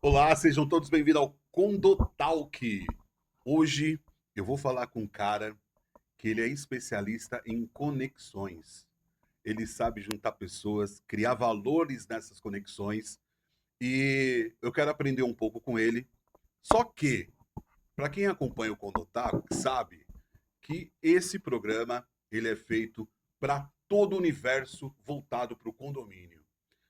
Olá, sejam todos bem-vindos ao Condotalk. Hoje eu vou falar com um cara que ele é especialista em conexões. Ele sabe juntar pessoas, criar valores nessas conexões e eu quero aprender um pouco com ele. Só que, para quem acompanha o Condotalk, sabe que esse programa ele é feito para todo o universo voltado para o condomínio.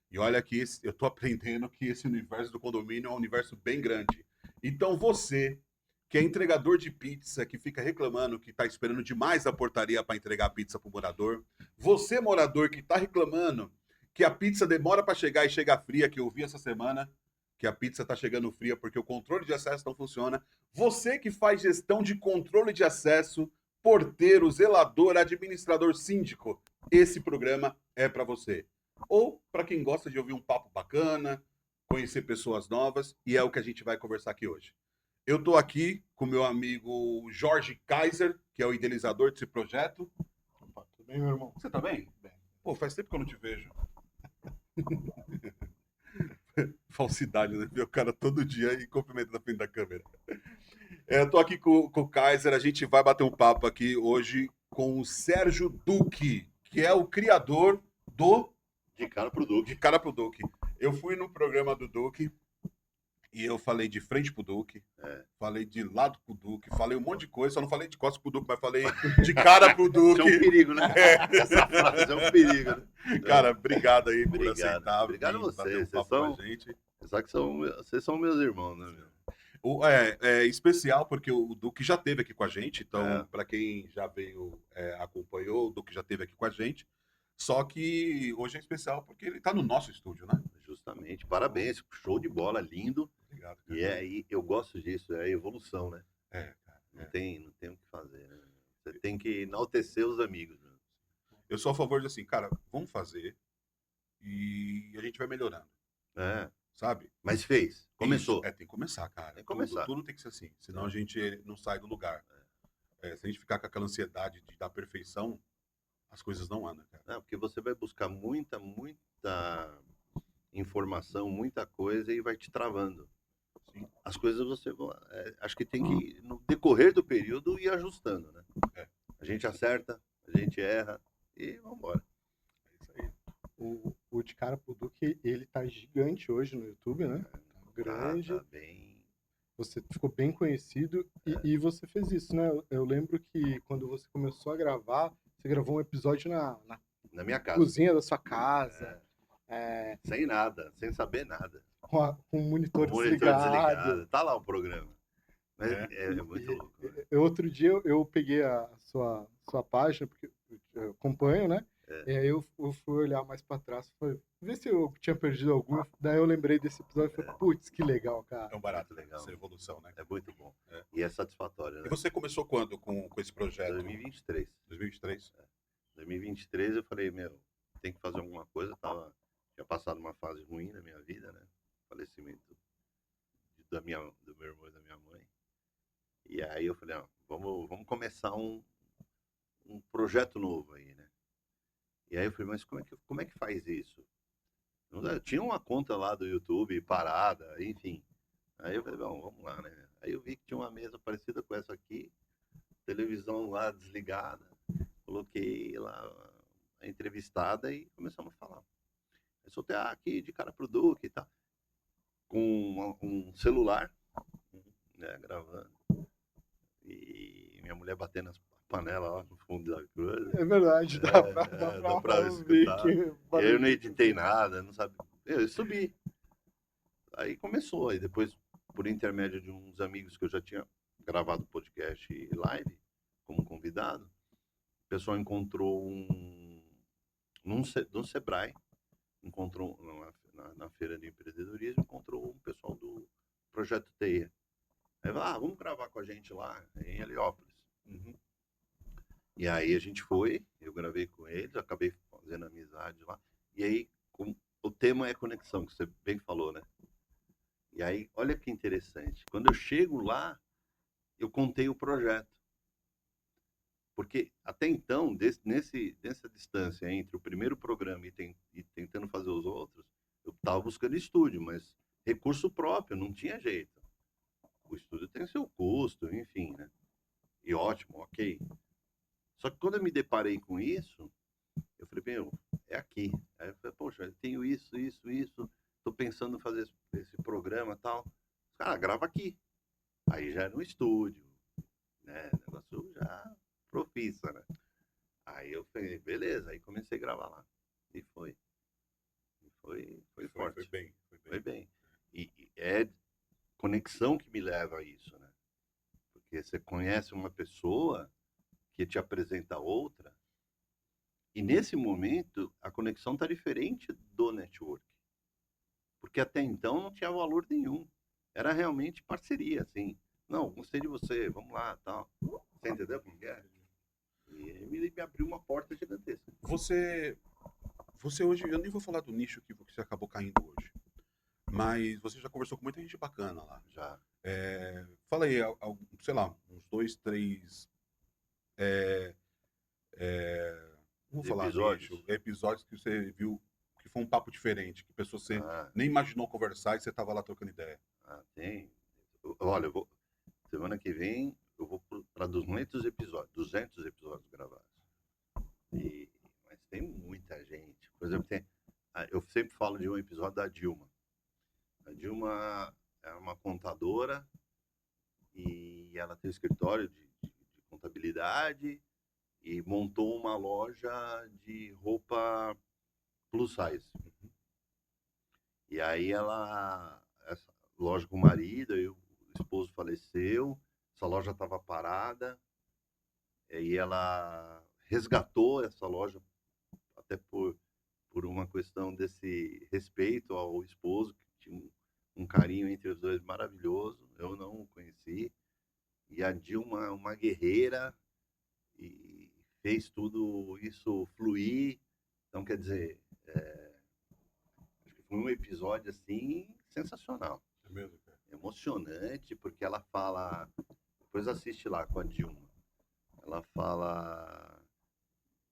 E olha que eu estou aprendendo que esse universo do condomínio é um universo bem grande. Então você, que é entregador de pizza, que fica reclamando que está esperando demais a portaria para entregar a pizza para o morador, você, morador, que está reclamando que a pizza demora para chegar e chega fria, que eu vi essa semana, que a pizza está chegando fria porque o controle de acesso não funciona, você que faz gestão de controle de acesso, porteiro, zelador, administrador, síndico, esse programa é para você. Ou para quem gosta de ouvir um papo bacana, conhecer pessoas novas, e é o que a gente vai conversar aqui hoje. Eu estou aqui com meu amigo Jorge Kaiser, que é o idealizador desse projeto. Opa, tudo bem, meu irmão? Você tá bem? Bem. Pô, faz tempo que eu não te vejo. Falsidade, né? Ver o cara todo dia e cumprimenta na frente da câmera. Eu tô aqui com o Kaiser, a gente vai bater um papo aqui hoje com o Sérgio Duque, que é o criador do De cara pro Duque. De Cara pro Duque. Eu fui no programa do Duque e eu falei de frente pro Duque, falei de lado pro Duque, falei um monte de coisa, só não falei de costas pro Duque, mas falei de cara pro Duque. Isso é um perigo, né? Essa frase é um perigo, né? Cara, obrigado aí por Obrigado. aceitar. Obrigado a vir bater vocês. um papo com a gente. Só que vocês são meus irmãos, né, meu? É especial porque o Duque já esteve aqui com a gente, então, para quem já veio, acompanhou, o Duque já esteve aqui com a gente. Só que hoje é especial porque ele está no nosso estúdio, né? Justamente. Parabéns. Show de bola, lindo. Obrigado, cara. E eu gosto disso, é a evolução, né? Cara. Não tem o que fazer, né? Você tem que enaltecer os amigos, né? Eu sou a favor de assim, cara, vamos fazer e a gente vai melhorando, sabe? Mas fez. Começou. Tem que começar, cara. Tem que começar. Tudo tem que ser assim, senão a gente não sai do lugar. Se a gente ficar com aquela ansiedade da perfeição, as coisas não andam, cara. Porque você vai buscar muita informação, muita coisa e vai te travando. Sim. As coisas você acho que tem que, no decorrer do período, ir ajustando, né? A gente acerta, a gente erra e vamos embora. É isso aí. O De Cara pro Duque, ele tá gigante hoje no YouTube, né? Tá grande. Tá bem. Você ficou bem conhecido e você fez isso, né? Eu lembro que quando você começou a gravar, você gravou um episódio na minha casa. Cozinha da sua casa. Sem nada, sem saber nada. Com o monitor desligado. Tá lá o programa. Mas é muito louco. Né? Outro dia eu peguei a sua página, porque eu acompanho, né? E aí eu fui olhar mais pra trás, falei, ver se eu tinha perdido algum. Daí eu lembrei desse episódio e falei, putz, que legal, cara. É um barato, legal. Essa evolução, né? É muito bom. E é satisfatório, né? E você começou quando com esse projeto? 2023. 2023? 2023 eu falei, tem que fazer alguma coisa. Tinha passado uma fase ruim na minha vida, né? Falecimento do meu irmão e da minha mãe. E aí eu falei, vamos começar um projeto novo aí, né? E aí eu falei, mas como é que faz isso? Eu tinha uma conta lá do YouTube parada, enfim. Aí eu falei, vamos lá, né? Aí eu vi que tinha uma mesa parecida com essa aqui, televisão lá desligada, coloquei lá a entrevistada e começamos a falar. Eu soltei aqui de cara pro Duque e tal, com um celular, né, gravando, e minha mulher batendo as panelas lá no fundo da coisa. É verdade, dá pra escutar. E aí eu não editei nada, não sabe. Eu subi. Aí começou, aí depois, por intermédio de uns amigos que eu já tinha gravado podcast e live, como convidado, o pessoal encontrou no Sebrae, encontrou na feira de empreendedorismo, encontrou um pessoal do Projeto Teia. Aí falou, vamos gravar com a gente lá em Heliópolis. E aí a gente foi, eu gravei com eles, acabei fazendo amizade lá. E aí o tema é conexão, que você bem falou, né? E aí, olha que interessante. Quando eu chego lá, eu contei o projeto. Porque até então, nessa distância entre o primeiro programa e tentando fazer os outros, eu estava buscando estúdio, mas recurso próprio, não tinha jeito. O estúdio tem seu custo, enfim, né? E ótimo, ok. Só que quando eu me deparei com isso, eu falei, meu, é aqui. Aí eu falei, poxa, eu tenho isso, tô pensando em fazer esse programa e tal. Cara, grava aqui. Aí já era um estúdio, né? Negócio já profissa, né? Aí eu falei, beleza, aí comecei a gravar lá. E foi. Foi forte. Foi bem. Foi bem. E é conexão que me leva a isso, né? Porque você conhece uma pessoa que te apresenta outra, e nesse momento a conexão está diferente do network. Porque até então não tinha valor nenhum. Era realmente parceria, assim. Não, gostei de você, vamos lá, tal. Você entendeu como que é? E ele me abriu uma porta gigantesca. Você hoje, eu nem vou falar do nicho que você acabou caindo hoje, mas você já conversou com muita gente bacana lá. Já. Fala aí, sei lá, uns 2, 3. Não vou falar nicho, episódios que você viu que foi um papo diferente, que pessoa você nem imaginou conversar e você tava lá trocando ideia. Tem. Olha, semana que vem eu vou para 200 episódios gravados. Mas tem muita gente. Por exemplo, eu sempre falo de um episódio da Dilma. A Dilma é uma contadora e ela tem um escritório de contabilidade e montou uma loja de roupa plus size. E aí essa loja com o marido, o esposo faleceu, essa loja estava parada, e ela resgatou essa loja até por uma questão desse respeito ao esposo, que tinha um carinho entre os dois maravilhoso. Eu não o conheci. E a Dilma, uma guerreira, e fez tudo isso fluir. Então, quer dizer, acho que foi um episódio assim sensacional. É mesmo, cara? Emocionante, porque ela fala. Depois assiste lá com a Dilma. Ela fala: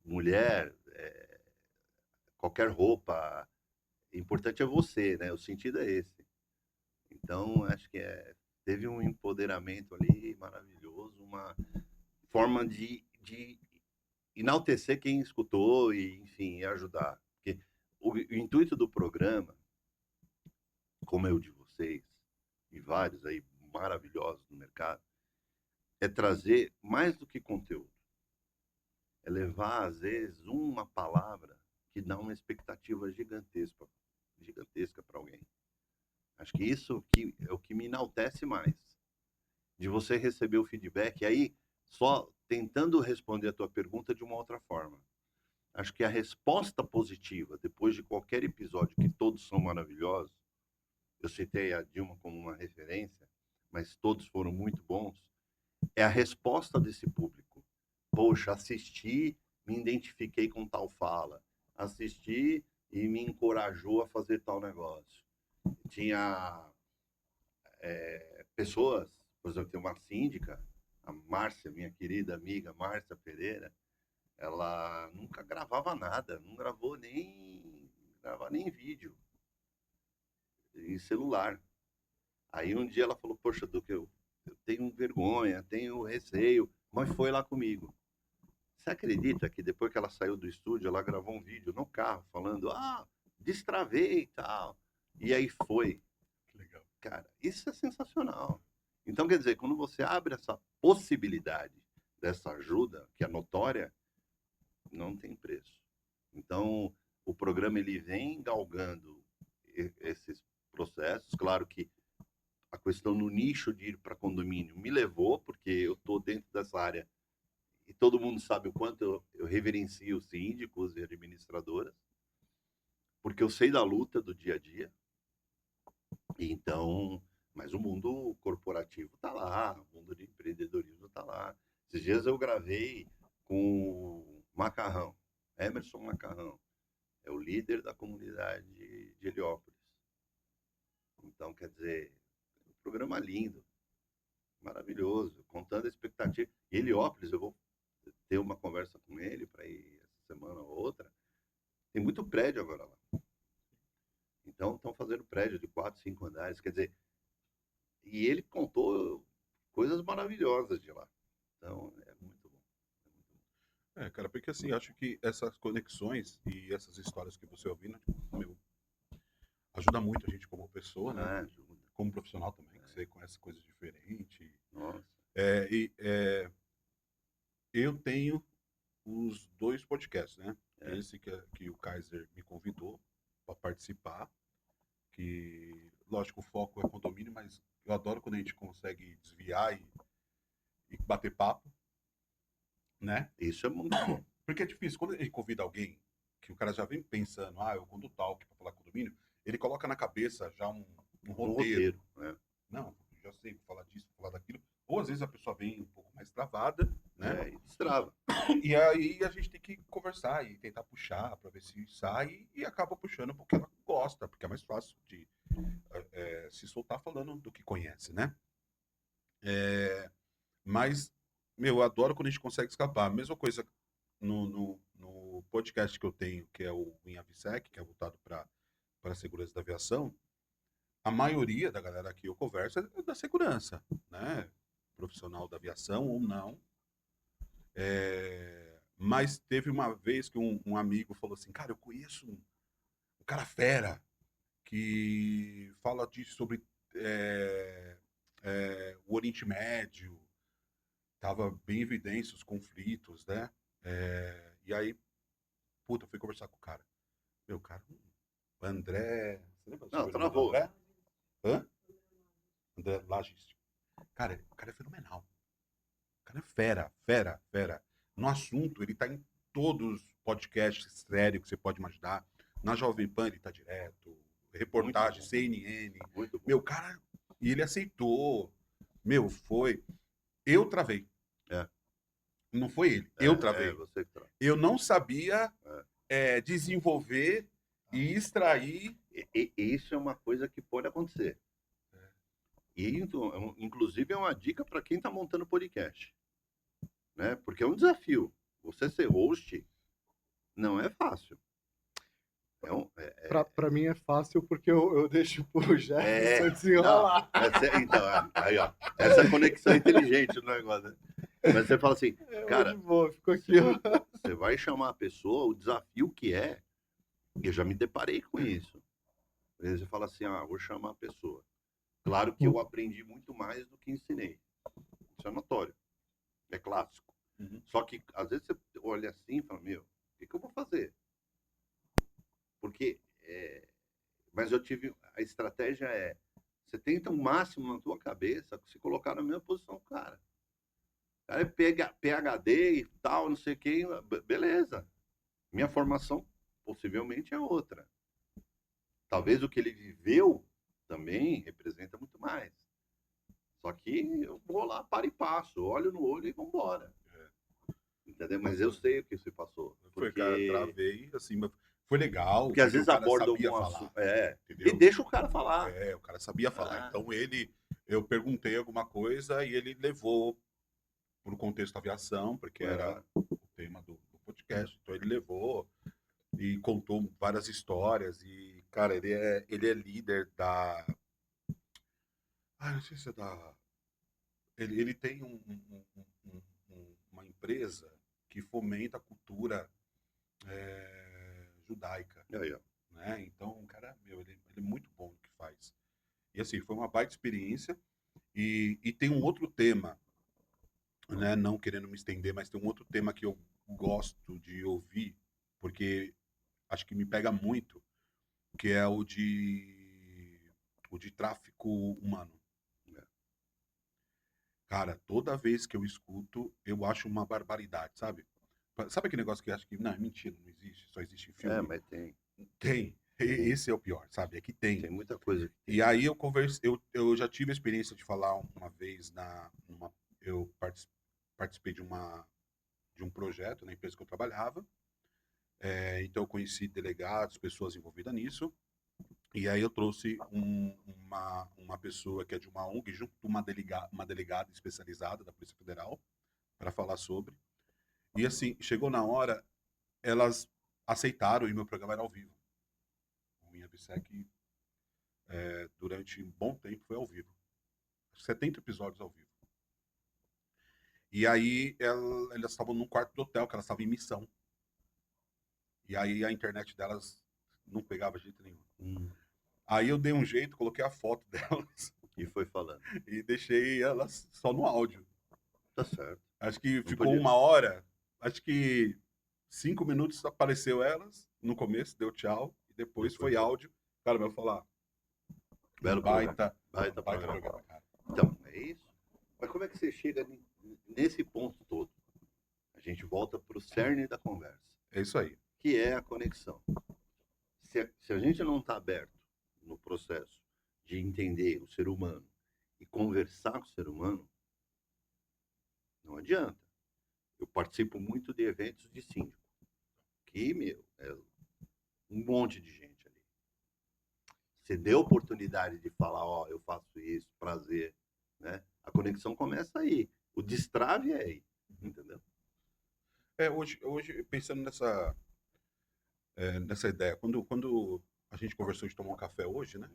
mulher, qualquer roupa, importante é você, né? O sentido é esse. Então, acho que teve um empoderamento ali maravilhoso, uma forma de enaltecer quem escutou e, enfim, ajudar. Porque o intuito do programa, como é o de vocês, e vários aí maravilhosos no mercado, é trazer mais do que conteúdo. É levar, às vezes, uma palavra que dá uma expectativa gigantesca para alguém. Acho que isso é o que me enaltece mais. De você receber o feedback, e aí só tentando responder a tua pergunta de uma outra forma. Acho que a resposta positiva, depois de qualquer episódio, que todos são maravilhosos, eu citei a Dilma como uma referência, mas todos foram muito bons, é a resposta desse público. Poxa, assisti, me identifiquei com tal fala. Assisti e me encorajou a fazer tal negócio. Tinha pessoas, por exemplo, tem uma síndica, a Márcia, minha querida amiga Márcia Pereira, ela nunca gravava nada, não gravou nem vídeo em celular. Aí um dia ela falou, poxa, Duque, eu tenho vergonha, tenho receio, mas foi lá comigo. Você acredita que depois que ela saiu do estúdio, ela gravou um vídeo no carro falando, destravei e tal. E aí foi. Que legal. Cara, isso é sensacional. Então, quer dizer, quando você abre essa possibilidade dessa ajuda, que é notória, não tem preço. Então, o programa ele vem galgando esses processos. Claro que a questão no nicho de ir para condomínio me levou, porque eu estou dentro dessa área e todo mundo sabe o quanto eu reverencio os síndicos e administradoras, porque eu sei da luta do dia a dia. Então, mas o mundo corporativo está lá, o mundo de empreendedorismo está lá. Esses dias eu gravei com o Macarrão, Emerson Macarrão, é o líder da comunidade de Heliópolis. Então, quer dizer, um programa lindo, maravilhoso, contando a expectativa. E Heliópolis, eu vou ter uma conversa com ele para ir essa semana ou outra. Tem muito prédio agora lá. Então, estão fazendo prédio de 4, 5 andares. Quer dizer, e ele contou coisas maravilhosas de lá. Então, é muito bom. É muito bom. É, cara, porque assim, acho que essas conexões e essas histórias que você ouvindo, meu, ajuda muito a gente como pessoa, né? Ah, ajuda. Como profissional também, que você conhece coisas diferentes. Nossa. Eu tenho os 2 podcasts, né? É. Esse que o Kaiser me convidou para participar, que, lógico, o foco é condomínio, mas eu adoro quando a gente consegue desviar e bater papo, né? Isso é muito bom. Porque é difícil, quando a gente convida alguém, que o cara já vem pensando, eu conto talk para falar condomínio, ele coloca na cabeça já um Um roteiro. né? Não, já sei, vou falar disso, vou falar daquilo. Ou às vezes a pessoa vem um pouco mais travada, né? É, e destrava. E aí a gente tem que conversar e tentar puxar para ver se sai e acaba puxando porque ela gosta, porque é mais fácil de se soltar falando do que conhece, né? Mas, meu, eu adoro quando a gente consegue escapar. Mesma coisa no podcast que eu tenho, que é o InAvisec, que é voltado para a segurança da aviação. A maioria da galera que eu converso é da segurança, né? Profissional da aviação ou não. Mas teve uma vez que um amigo falou assim, cara, eu conheço um cara fera que fala sobre o Oriente Médio, tava bem em evidência os conflitos, né? E aí, puta, eu fui conversar com o cara. Meu, cara, o André. Você lembra do Não, sobrenome do travou. André? Hã? André Lagiste. Cara, o cara é fenomenal. O cara é fera, fera, fera. No assunto, ele tá em todos os podcasts sérios que você pode imaginar. Na Jovem Pan ele tá direto. Reportagem, Muito bom. CNN. Muito bom. Meu, cara, e ele aceitou. Meu, foi. Eu travei. É. Não foi ele. Eu travei. Você que trava. Eu não sabia desenvolver e extrair. E isso é uma coisa que pode acontecer. E, inclusive, é uma dica para quem está montando podcast. Né? Porque é um desafio. Você ser host não é fácil. Pra mim é fácil porque eu deixo pro Jefferson Não, desenrolar. então, aí, ó. Essa conexão inteligente do negócio. Né? Mas você fala assim, cara, De boa, ficou aqui, você vai chamar a pessoa, o desafio que é, eu já me deparei com isso. Às vezes você fala assim, vou chamar a pessoa. Claro que eu aprendi muito mais do que ensinei. Isso é notório. É clássico. Uhum. Só que, às vezes, você olha assim e fala, meu, o que eu vou fazer? Porque, mas eu tive, a estratégia você tenta o máximo na tua cabeça se colocar na mesma posição, cara. O cara é PhD e tal, não sei o que, beleza. Minha formação possivelmente é outra. Talvez o que ele viveu também representa muito mais. Só que eu vou lá, para e passo, olho no olho e vambora. Entendeu? Mas eu sei o que você passou. Foi, cara, travei, assim, mas foi legal. Porque às vezes o cara aborda sabia algum falar, assunto. entendeu? E deixa o cara falar. O cara sabia falar. Então eu perguntei alguma coisa e ele levou pro contexto aviação, porque era o tema do podcast. Então ele levou e contou várias histórias. E, cara, ele é líder da. Não sei se é da. Ele tem uma empresa que fomenta a cultura judaica. Né? Então, o cara, ele é muito bom no que faz. E assim, foi uma baita experiência. E tem um outro tema, né? Não querendo me estender, mas tem um outro tema que eu gosto de ouvir, porque acho que me pega muito, que é o de tráfico humano. Cara, toda vez que eu escuto, eu acho uma barbaridade, sabe? Sabe aquele negócio que eu acho que, não, é mentira, não existe, só existe em filme? Mas tem. Tem. Esse é o pior, sabe? É que tem. Tem muita coisa. E aí eu já tive a experiência de falar uma vez eu participei de um projeto na empresa que eu trabalhava. Então eu conheci delegados, pessoas envolvidas nisso. E aí eu trouxe uma pessoa que é de uma ONG junto com uma delegada especializada da Polícia Federal para falar sobre. E assim, chegou na hora, elas aceitaram e meu programa era ao vivo. O InAvisec durante um bom tempo foi ao vivo. 70 episódios ao vivo. E aí elas estavam num quarto do hotel, que elas estavam em missão. E aí a internet delas não pegava jeito nenhum. Aí eu dei um jeito, coloquei a foto delas E foi falando. e deixei elas só no áudio. Tá certo. Acho que Não ficou podia. 1 hora, acho que 5 minutos apareceu elas, no começo, deu tchau, e depois foi áudio. Cara, eu vou falar, Belo baita programa. programa, cara. Então, é isso. Mas como é que você chega nesse ponto todo? A gente volta para o cerne da conversa, É isso aí. que é a conexão. Se a gente não está aberto no processo de entender o ser humano e conversar com o ser humano, não adianta. Eu participo muito de eventos de síndico, que, é um monte de gente ali. Você deu a oportunidade de falar, ó, eu faço isso, prazer, né? A conexão começa aí. O destrave é aí, entendeu? Hoje pensando nessa ideia, quando a gente conversou de tomar um café hoje, né?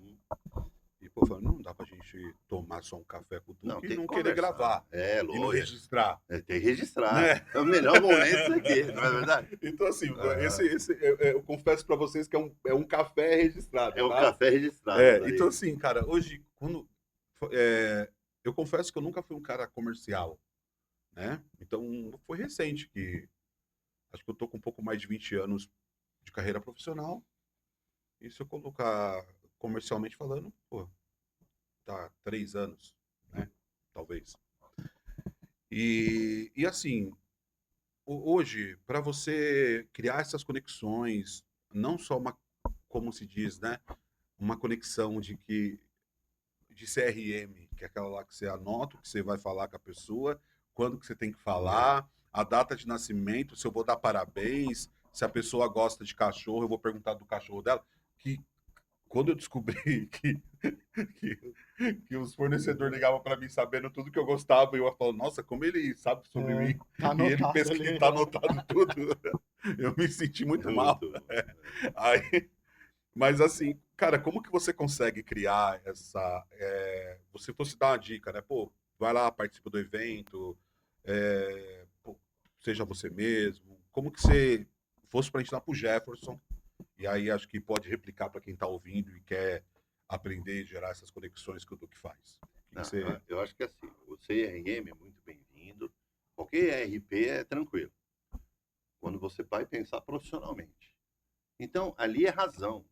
E, pô, falando, não dá pra gente tomar só um café com o Duque e tem não que querer conversar. gravar. É, E não lógico. registrar. Tem que registrar. Né? É o melhor momento isso aqui, não é verdade? Então, assim, eu confesso pra vocês que é um café registrado. É um tá? café registrado. Então, assim, cara, hoje, eu confesso que eu nunca fui um cara comercial, né? Então, foi recente que acho que eu tô com um pouco mais de 20 anos de carreira profissional. E se eu colocar comercialmente falando, pô, tá 3 anos, né? Talvez. E assim, hoje, para você criar essas conexões, não só como se diz, né? Uma conexão de CRM, que é aquela lá que você anota o que você vai falar com a pessoa, quando que você tem que falar, a data de nascimento, se eu vou dar parabéns, se a pessoa gosta de cachorro, eu vou perguntar do cachorro dela. Que quando eu descobri que os fornecedores ligavam para mim sabendo tudo que eu gostava, eu falo, nossa, como ele sabe sobre mim. Tá E ele anotado ali. tá anotado tudo. Eu me senti muito mal. Aí, mas assim, cara, como que você consegue criar essa. Você fosse dar uma dica, né? Pô, vai lá, participa do evento, pô, seja você mesmo. Como que você fosse para ensinar pro Jefferson? E aí acho que pode replicar para quem está ouvindo e quer aprender e gerar essas conexões que o Duque faz. Eu acho que assim, o CRM é muito bem-vindo. Qualquer ERP é tranquilo. Quando você vai pensar profissionalmente. Então, ali é razão.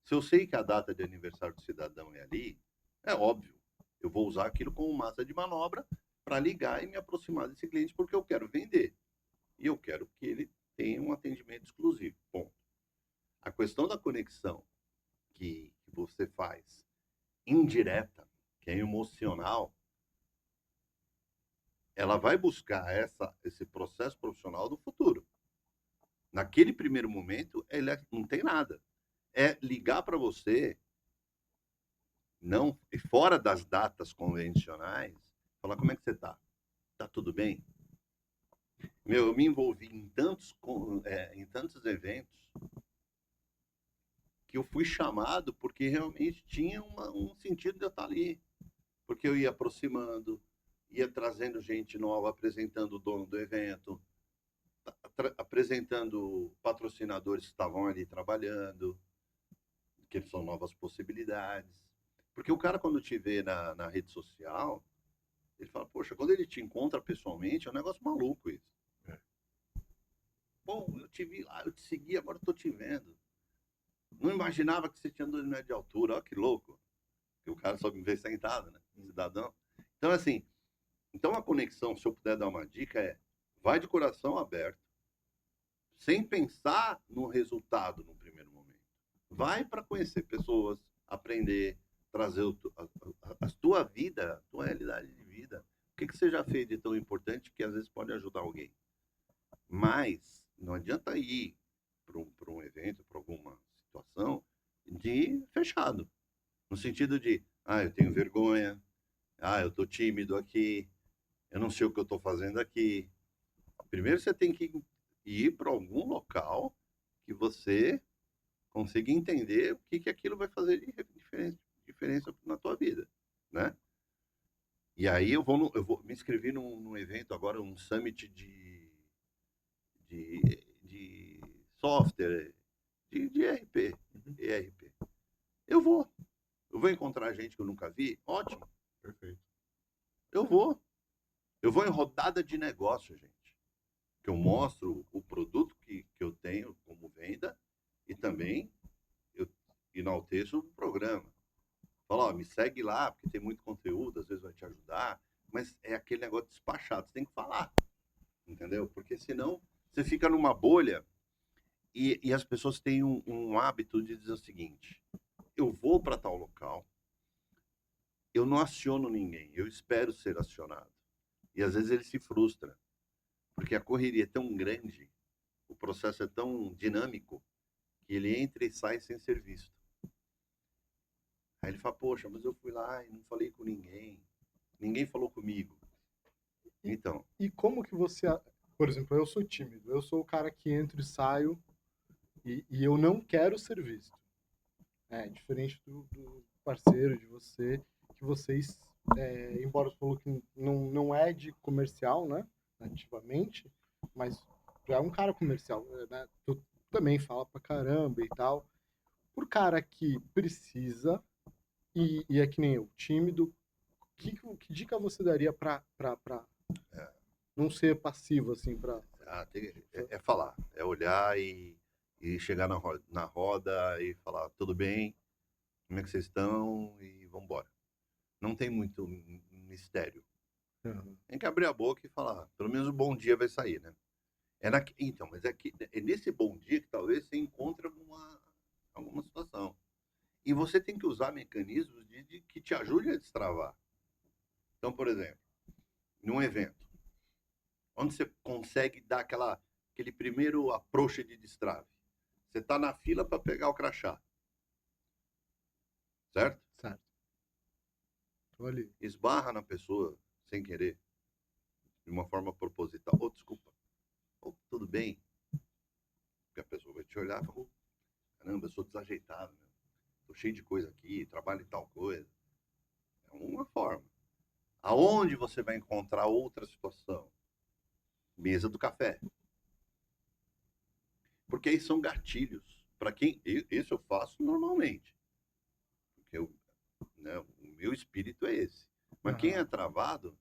Se eu sei que a data de aniversário do cidadão é ali, é óbvio. Eu vou usar aquilo como massa de manobra para ligar e me aproximar desse cliente porque eu quero vender. E eu quero que ele tenha um atendimento exclusivo. Bom, a questão da conexão que você faz indireta, que é emocional, ela vai buscar esse processo profissional do futuro. Naquele primeiro momento, ele não tem nada. É ligar para você, não fora das datas convencionais, falar como é que você está? Tá tudo bem? Eu me envolvi em tantos eventos que eu fui chamado porque realmente tinha um sentido de eu estar ali. Porque eu ia aproximando, ia trazendo gente nova, apresentando o dono do evento, apresentando patrocinadores que estavam ali trabalhando, que são novas possibilidades. Porque o cara, quando te vê na rede social, ele fala, poxa, quando ele te encontra pessoalmente, é um negócio maluco isso. Bom, eu te vi lá, eu te segui, agora eu tô te vendo. Não imaginava que você tinha 2 metros de altura, olha que louco. Porque o cara só me vê sentado, né? Cidadão. Então, assim, a conexão, se eu puder dar uma dica, vai de coração aberto, sem pensar no resultado no primeiro momento. Vai para conhecer pessoas, aprender, trazer a tua vida, a tua realidade de vida. O que você já fez de tão importante que às vezes pode ajudar alguém. Mas não adianta ir para um evento, para alguma situação, de fechado. No sentido de, eu tenho vergonha, eu tô tímido aqui, eu não sei o que eu tô fazendo aqui. Primeiro você tem que ir para algum local que você consiga entender o que aquilo vai fazer de diferente diferença na tua vida, né? E aí eu vou me inscrever num evento agora, um summit de software, de ERP, ERP. Eu vou encontrar gente que eu nunca vi, ótimo. Perfeito. Eu vou em rodada de negócio, gente, que eu mostro o produto que eu tenho como venda e também eu enalteço o programa. Fala, ó, me segue lá, porque tem muito conteúdo, às vezes vai te ajudar, mas é aquele negócio despachado, você tem que falar, entendeu? Porque senão você fica numa bolha e as pessoas têm um hábito de dizer o seguinte: eu vou para tal local, eu não aciono ninguém, eu espero ser acionado. E às vezes ele se frustra, porque a correria é tão grande, o processo é tão dinâmico, que ele entra e sai sem ser visto. Aí ele fala, poxa, mas eu fui lá e não falei com ninguém falou comigo. Então, E como que você... Por exemplo, eu sou tímido, eu sou o cara que entro e saio e eu não quero ser visto. É diferente do parceiro, de você, que vocês, embora você falou que não é de comercial, né, nativamente, mas já é um cara comercial, né, tu também fala pra caramba e tal. Por cara que precisa, e é que nem eu, tímido, que dica você daria pra não ser passivo, assim, pra... é falar, é olhar e chegar na roda e falar, tudo bem, como é que vocês estão? E vamos embora. Não tem muito mistério. Tem que abrir a boca e falar, pelo menos o bom dia vai sair, né? Então, mas é nesse bom dia que talvez você encontre alguma situação. E você tem que usar mecanismos que te ajudem a destravar. Então, por exemplo, num evento, onde você consegue dar aquele primeiro approach de destrave. Você está na fila para pegar o crachá. Certo? Certo. Tô ali. Esbarra na pessoa sem querer, de uma forma proposital. Oh, desculpa. Oh, tudo bem? Porque a pessoa vai te olhar e falar, oh, caramba, eu sou desajeitado, meu. Tô cheio de coisa aqui, trabalho em tal coisa. É uma forma. Aonde você vai encontrar outra situação? Mesa do café. Porque aí são gatilhos. Para quem. Isso eu faço normalmente. Porque né, o meu espírito é esse. Mas quem é travado,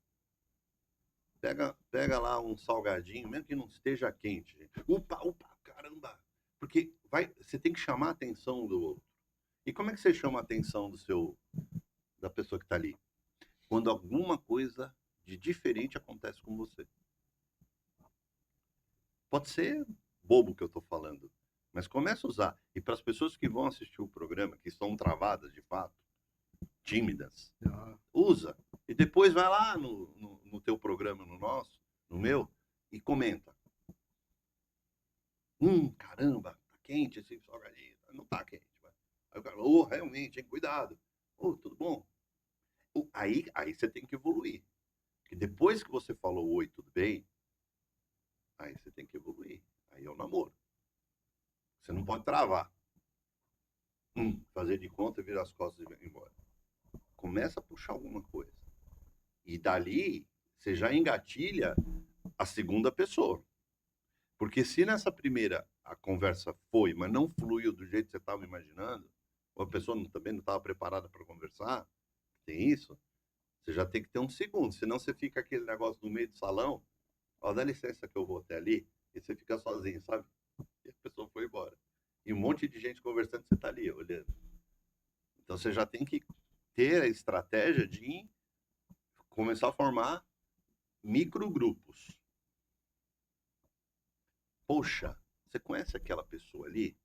pega lá um salgadinho, mesmo que não esteja quente. Gente. Upa, caramba! Porque você tem que chamar a atenção do outro. E como é que você chama a atenção da pessoa que está ali? Quando alguma coisa de diferente acontece com você. Pode ser bobo que eu estou falando, mas começa a usar. E para as pessoas que vão assistir o programa, que estão travadas de fato, tímidas, usa. E depois vai lá no teu programa, no nosso, no meu, e comenta. Caramba, tá quente esse salgadinho. Não tá quente. Aí o cara, realmente, hein, cuidado. Tudo bom? Aí você tem que evoluir. Porque depois que você falou oi, tudo bem, aí você tem que evoluir. Aí é o namoro. Você não pode travar. Fazer de conta, virar as costas e ir embora. Começa a puxar alguma coisa. E dali, você já engatilha a segunda pessoa. Porque se nessa primeira a conversa foi, mas não fluiu do jeito que você estava imaginando, ou a pessoa também não estava preparada para conversar, tem isso, você já tem que ter um segundo. Senão você fica aquele negócio no meio do salão, dá licença que eu vou até ali, e você fica sozinho, sabe? E a pessoa foi embora. E um monte de gente conversando, você está ali, olhando. Então você já tem que ter a estratégia de começar a formar microgrupos. Poxa, você conhece aquela pessoa ali?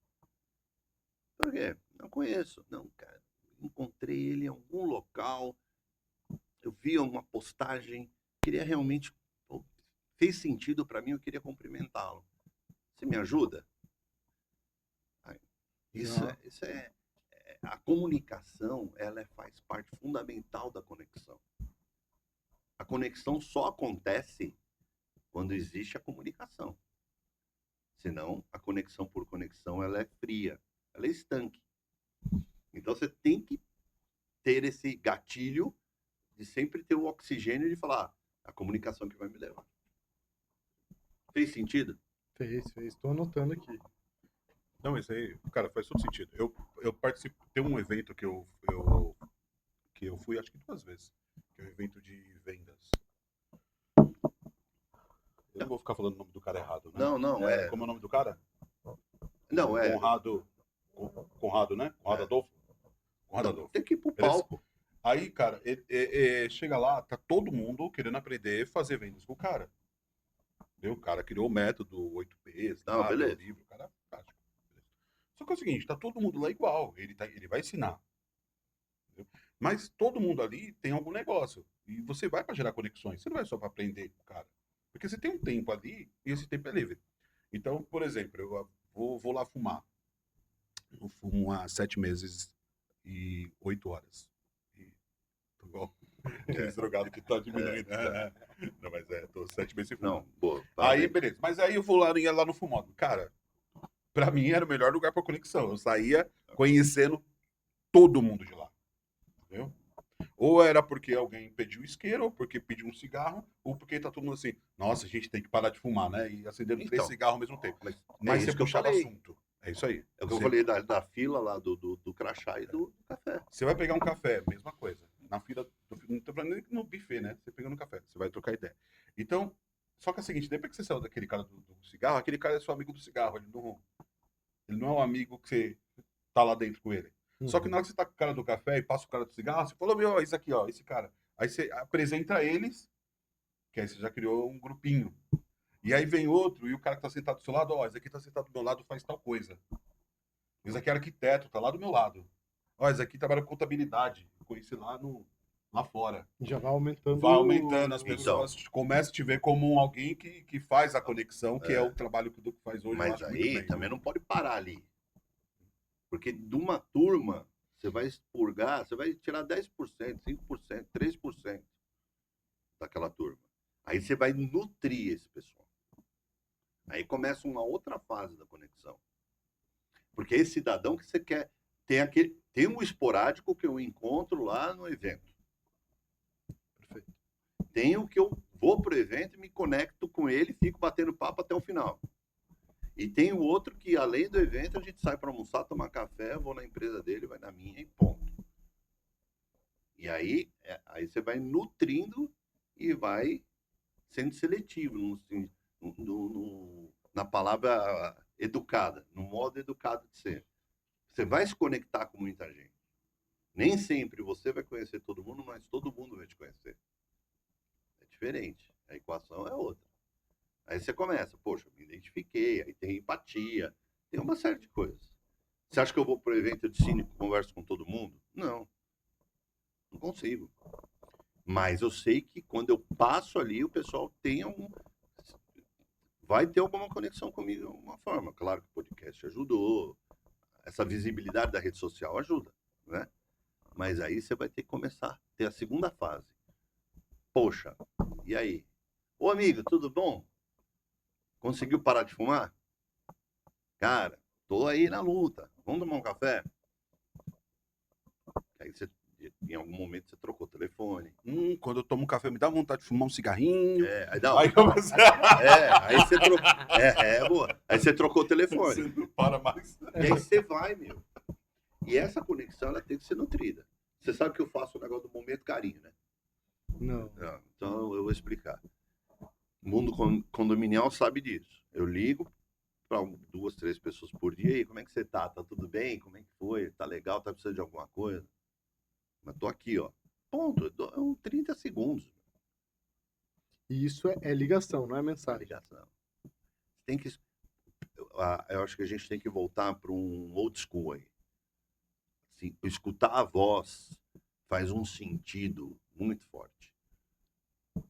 Por quê? Não conheço. Não, cara. Encontrei ele em algum local. Eu vi uma postagem. Queria realmente... fez sentido para mim, eu queria cumprimentá-lo. Você me ajuda? Isso é... A comunicação, ela faz parte fundamental da conexão. A conexão só acontece quando existe a comunicação. Senão, a conexão por conexão, ela é fria, ela é estanque. Então, você tem que ter esse gatilho de sempre ter o oxigênio de falar, a comunicação que vai me levar. Fez sentido? Fez. Tô anotando aqui. Não, isso aí, cara, faz todo sentido. Eu participo, tem um evento que eu fui acho que 2 vezes, que é um evento de vendas. Eu não vou ficar falando o nome do cara errado, né? Não, Como é o nome do cara? Não, é. Conrado, né? Conrado É. Adolfo? Conrado Adolfo. Tem que ir pro Beleza? palco. Aí, cara, chega lá, tá todo mundo querendo aprender a fazer vendas com o cara. Entendeu? O cara criou o método 8Ps, Não, lá, beleza. o livro, o cara é fantástico. Só que é o seguinte, tá todo mundo lá igual, ele vai ensinar. Entendeu? Mas todo mundo ali tem algum negócio. E você vai para gerar conexões, você não vai só para aprender com o cara. Porque você tem um tempo ali e esse tempo é livre. Então, por exemplo, eu vou lá fumar. Eu fumo há 7 meses e 8 horas. E tô igual aqueles drogados que tá diminuindo. Não, mas tô 7 meses sem fumar. Não, boa. Aí, parabéns. beleza. Mas aí eu vou lá, ia lá no fumódromo. Cara, pra mim era o melhor lugar pra conexão. Eu saía conhecendo todo mundo de lá. Entendeu? Ou era porque alguém pediu isqueiro, ou porque pediu um cigarro, ou porque tá todo mundo assim, nossa, a gente tem que parar de fumar, né? E acendendo 3 Então, cigarros ao mesmo tempo. é Mas você isso que eu puxava falei. assunto. É isso aí. É o que eu Você- falei da fila lá do crachá e do café. Você vai pegar um café, mesma coisa. Na fila, não tô falando nem no buffet, né? Você pegando um café, você vai trocar ideia. Então, só que é o seguinte, depois que você saiu daquele cara do cigarro, aquele cara é seu amigo do cigarro. Ele não é um amigo que você tá lá dentro com ele. Só que na hora que você tá com o cara do café e passa o cara do cigarro, você falou, meu, isso aqui, ó, esse cara. Aí você apresenta eles, que aí você já criou um grupinho. E aí vem outro, e o cara que tá sentado do seu lado, ó, esse aqui tá sentado do meu lado, faz tal coisa. Esse aqui é arquiteto, tá lá do meu lado. Ó, esse aqui trabalha com contabilidade. Conheci lá fora. Já vai aumentando. Vai aumentando, as Então. pessoas começam a te ver como alguém que faz a conexão, que é o trabalho que o Duque faz hoje. eu Mas acho muito aí bem. também não pode parar ali. Porque de uma turma, você vai expurgar, você vai tirar 10%, 5%, 3% daquela turma. Aí você vai nutrir esse pessoal. Aí começa uma outra fase da conexão. Porque esse cidadão que você quer tem um esporádico que eu encontro lá no evento. Perfeito. Tem o que eu vou pro evento e me conecto com ele, fico batendo papo até o final. E tem o outro que, além do evento, a gente sai para almoçar, tomar café, vou na empresa dele, vai na minha e ponto. E aí você vai nutrindo e vai sendo seletivo na palavra educada, no modo educado de ser. Você vai se conectar com muita gente. Nem sempre você vai conhecer todo mundo, mas todo mundo vai te conhecer. É diferente. A equação é outra. Aí você começa, poxa, me identifiquei, aí tem empatia, tem uma série de coisas. Você acha que eu vou pro evento de cine e converso com todo mundo? Não. Não consigo. Mas eu sei que quando eu passo ali, o pessoal vai ter alguma conexão comigo de alguma forma. Claro que o podcast ajudou, essa visibilidade da rede social ajuda, né? Mas aí você vai ter que começar a ter a segunda fase. Poxa, e aí? Ô amigo, tudo bom? Conseguiu parar de fumar? Cara, tô aí na luta. Vamos tomar um café? Aí em algum momento você trocou o telefone. Quando eu tomo um café, me dá vontade de fumar um cigarrinho. Aí não. Aí começa. Aí você trocou. Boa. Aí você trocou o telefone. Você não para mais. E aí você vai, meu. E essa conexão ela tem que ser nutrida. Você sabe que eu faço o negócio do momento carinho, né? Não. Então eu vou explicar. O mundo condominial sabe disso. Eu ligo para 2, 3 pessoas por dia. E aí, como é que você tá? Tá tudo bem? Como é que foi? Tá legal? Tá precisando de alguma coisa? Mas tô aqui, ó. Ponto. É 30 segundos. E isso é ligação, não é A mensagem. ligação. Tem que. Eu acho que a gente tem que voltar para um old school aí. Assim, escutar a voz faz um sentido muito forte.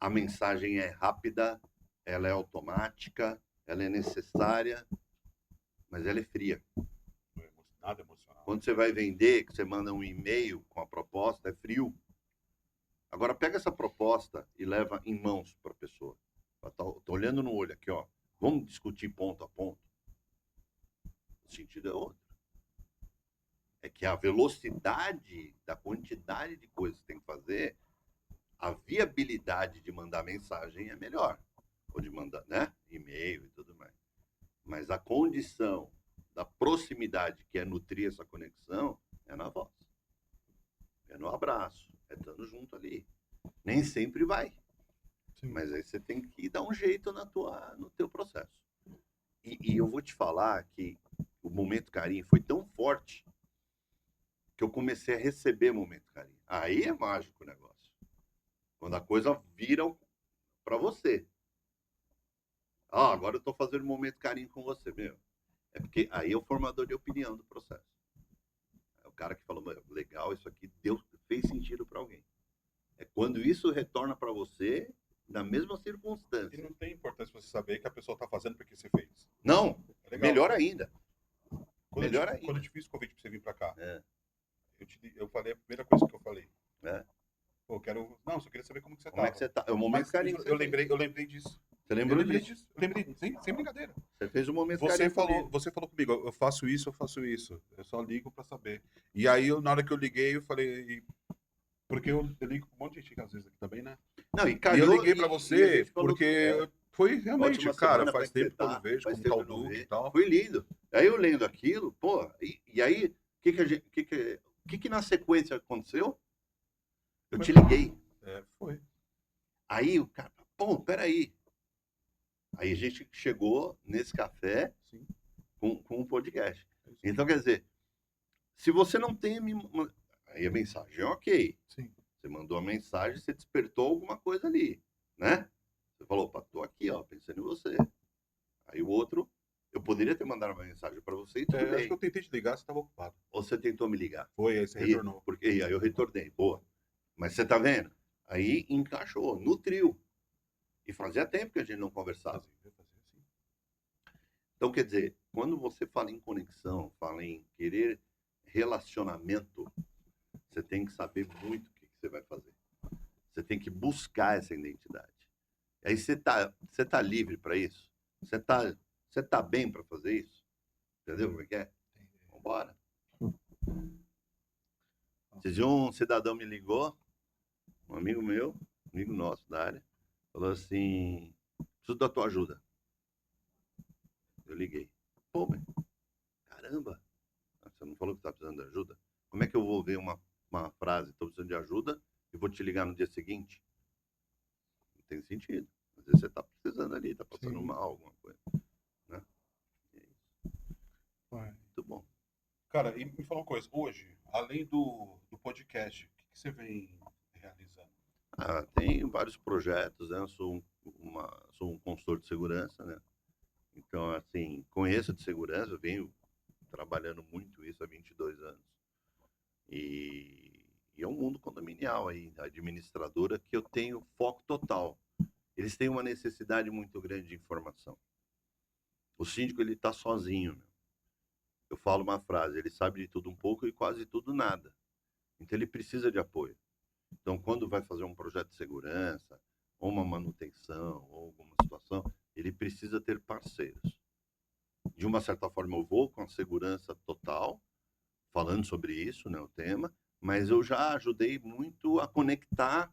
A mensagem é rápida, ela é automática, ela é necessária, mas ela é fria. Nada emocional. Quando você vai vender, que você manda um e-mail com a proposta, é frio. Agora pega essa proposta e leva em mãos para a pessoa. Tô olhando no olho aqui, ó. Vamos discutir ponto a ponto. O sentido é outro. É que a velocidade da quantidade de coisas que tem que fazer, a viabilidade de mandar mensagem é melhor. Ou de mandar, né? E-mail e tudo mais. Mas a condição da proximidade, que é nutrir essa conexão, é na voz. É no abraço. É estando junto ali. Nem sempre vai. Sim. Mas aí você tem que dar um jeito no teu processo. E eu vou te falar que o momento carinho foi tão forte que eu comecei a receber momento carinho. Aí é mágico o negócio. Quando a coisa vira para você. Ah, agora eu tô fazendo um momento carinho com você, meu. É porque aí é o formador de opinião do processo. É o cara que falou, legal, isso aqui fez sentido para alguém. É quando isso retorna para você na mesma E circunstância. não tem importância você saber que a pessoa tá fazendo porque você fez. Não, É legal. melhor ainda. Quando melhor eu, ainda. quando eu te fiz o convite pra você vir pra cá, É. eu falei a primeira coisa que eu falei. É. Pô, não, só queria saber como que você Como tava. é que você tá? É o momento Mas carinho que você eu fez. lembrei disso. Você Eu lembrou lembrei disso? disso. Eu lembrei, sem brincadeira. Você fez o momento Você carinho falou, comigo. você falou comigo, eu faço isso. Eu só ligo pra saber. E aí, na hora que eu liguei, eu falei. Porque eu ligo pra um monte de gente às vezes aqui também, né? Não, e E eu calhou, liguei pra e a você gente falou, porque foi realmente, ótima cara, semana, faz como é que tempo você que eu não tá? vejo, Faz como tá tempo o que eu não Duque e vejo. tal. Foi lindo. Aí eu lendo aquilo, pô, e aí, o que na sequência aconteceu? Eu te liguei. Foi. Aí o cara, pô, peraí. Aí a gente chegou nesse café Sim. com um podcast. É isso. Então, quer dizer, se você não tem aí a mensagem, ok. Sim. Você mandou a mensagem, você despertou alguma coisa ali, né? Você falou, opa, tô aqui, ó, pensando em você. Aí o outro, eu poderia ter mandado uma mensagem para você e tudo Acho bem. que eu tentei te ligar, você estava ocupado. Ou você tentou me ligar. Foi, aí você retornou. Aí eu retornei, boa. Mas você tá vendo? Aí encaixou, nutriu. E fazia tempo que a gente não conversava. Fazia assim. Então, quer dizer, quando você fala em conexão, fala em querer relacionamento, você tem que saber muito o que você vai fazer. Você tem que buscar essa identidade. Aí você tá livre para isso? Você tá bem para fazer isso? Entendeu como é que é? Vambora. Esses dias um cidadão me ligou, um amigo meu, amigo nosso da área, falou assim, preciso da tua ajuda. Eu liguei. Pô, mas, caramba, você não falou que tá precisando de ajuda? Como é que eu vou ver uma frase, tô precisando de ajuda, e vou te ligar no dia seguinte? Não tem sentido. Às vezes você tá precisando ali, tá passando Sim. mal, alguma coisa. Né? E é isso. Muito bom. Cara, e me fala uma coisa, hoje, além do podcast, o que você vem realizando? Tem vários projetos, né? Eu sou um consultor de segurança, né? Então, assim, conheço de segurança, eu venho trabalhando muito isso há 22 anos. E é um mundo condominial aí, a administradora, que eu tenho foco total. Eles têm uma necessidade muito grande de informação. O síndico, ele está sozinho. Meu. Eu falo uma frase, ele sabe de tudo um pouco e quase tudo nada. Então, ele precisa de apoio. Então, quando vai fazer um projeto de segurança, ou uma manutenção, ou alguma situação, ele precisa ter parceiros. De uma certa forma, eu vou com a segurança total, falando sobre isso, né, o tema, mas eu já ajudei muito a conectar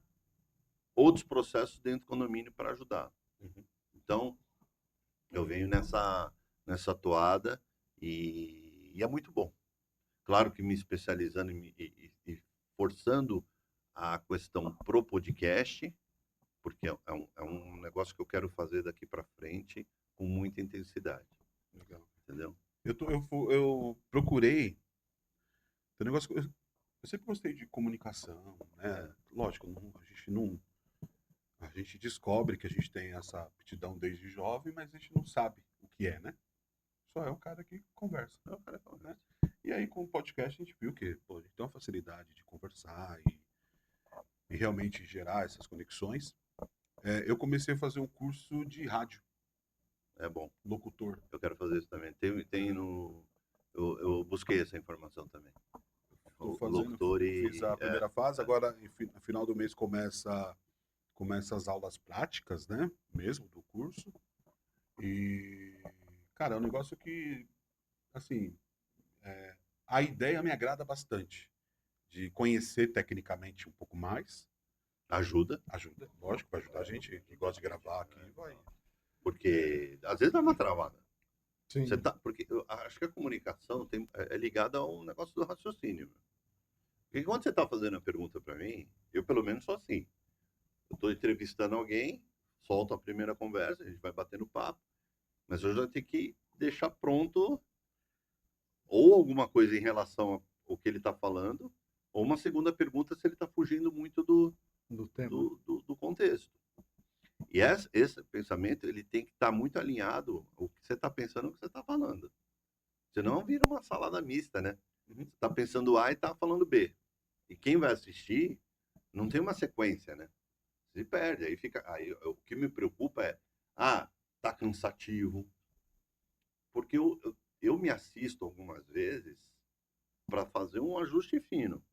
outros processos dentro do condomínio para ajudar. Uhum. Então, eu venho nessa toada e é muito bom. Claro que me especializando e forçando a questão pro podcast, porque é um negócio que eu quero fazer daqui para frente com muita intensidade. Legal. Entendeu? Eu procurei. Tem um negócio que eu sempre gostei de comunicação, né? Lógico, a gente descobre que a gente tem essa aptidão desde jovem, mas a gente não sabe o que é, né? Só é o cara que conversa. É o cara que conversa. E aí, com o podcast, a gente viu que pô, a gente tem uma facilidade de conversar e realmente gerar essas conexões. Eu comecei a fazer um curso de rádio. É bom. Locutor. Eu quero fazer isso também. Tem no... Eu busquei essa informação também. Estou fazendo, fiz a primeira fase, agora no final do mês começa as aulas práticas, né? Mesmo do curso. E, cara, é um negócio que, assim, A ideia me agrada bastante, de conhecer tecnicamente um pouco mais. Ajuda, Ajuda, lógico, vai ajudar a gente que gosta de gravar aqui, vai. porque às vezes dá uma travada. Sim. Porque eu acho que a comunicação é ligada ao negócio do raciocínio. Porque quando você está fazendo a pergunta para mim, eu pelo menos sou assim. Eu estou entrevistando alguém, solto a primeira conversa, a gente vai batendo papo, mas eu já tenho que deixar pronto ou alguma coisa em relação ao que ele está falando, ou uma segunda pergunta se ele está fugindo muito Do tema. do contexto. E esse pensamento ele tem que estar muito alinhado ao que você está pensando e o que você está falando. Senão vira uma salada mista, né? Você está pensando A e está falando B. E quem vai assistir não tem uma sequência, né? Se perde. Aí o que me preocupa é, tá cansativo. Porque eu me assisto algumas vezes para fazer um ajuste fino.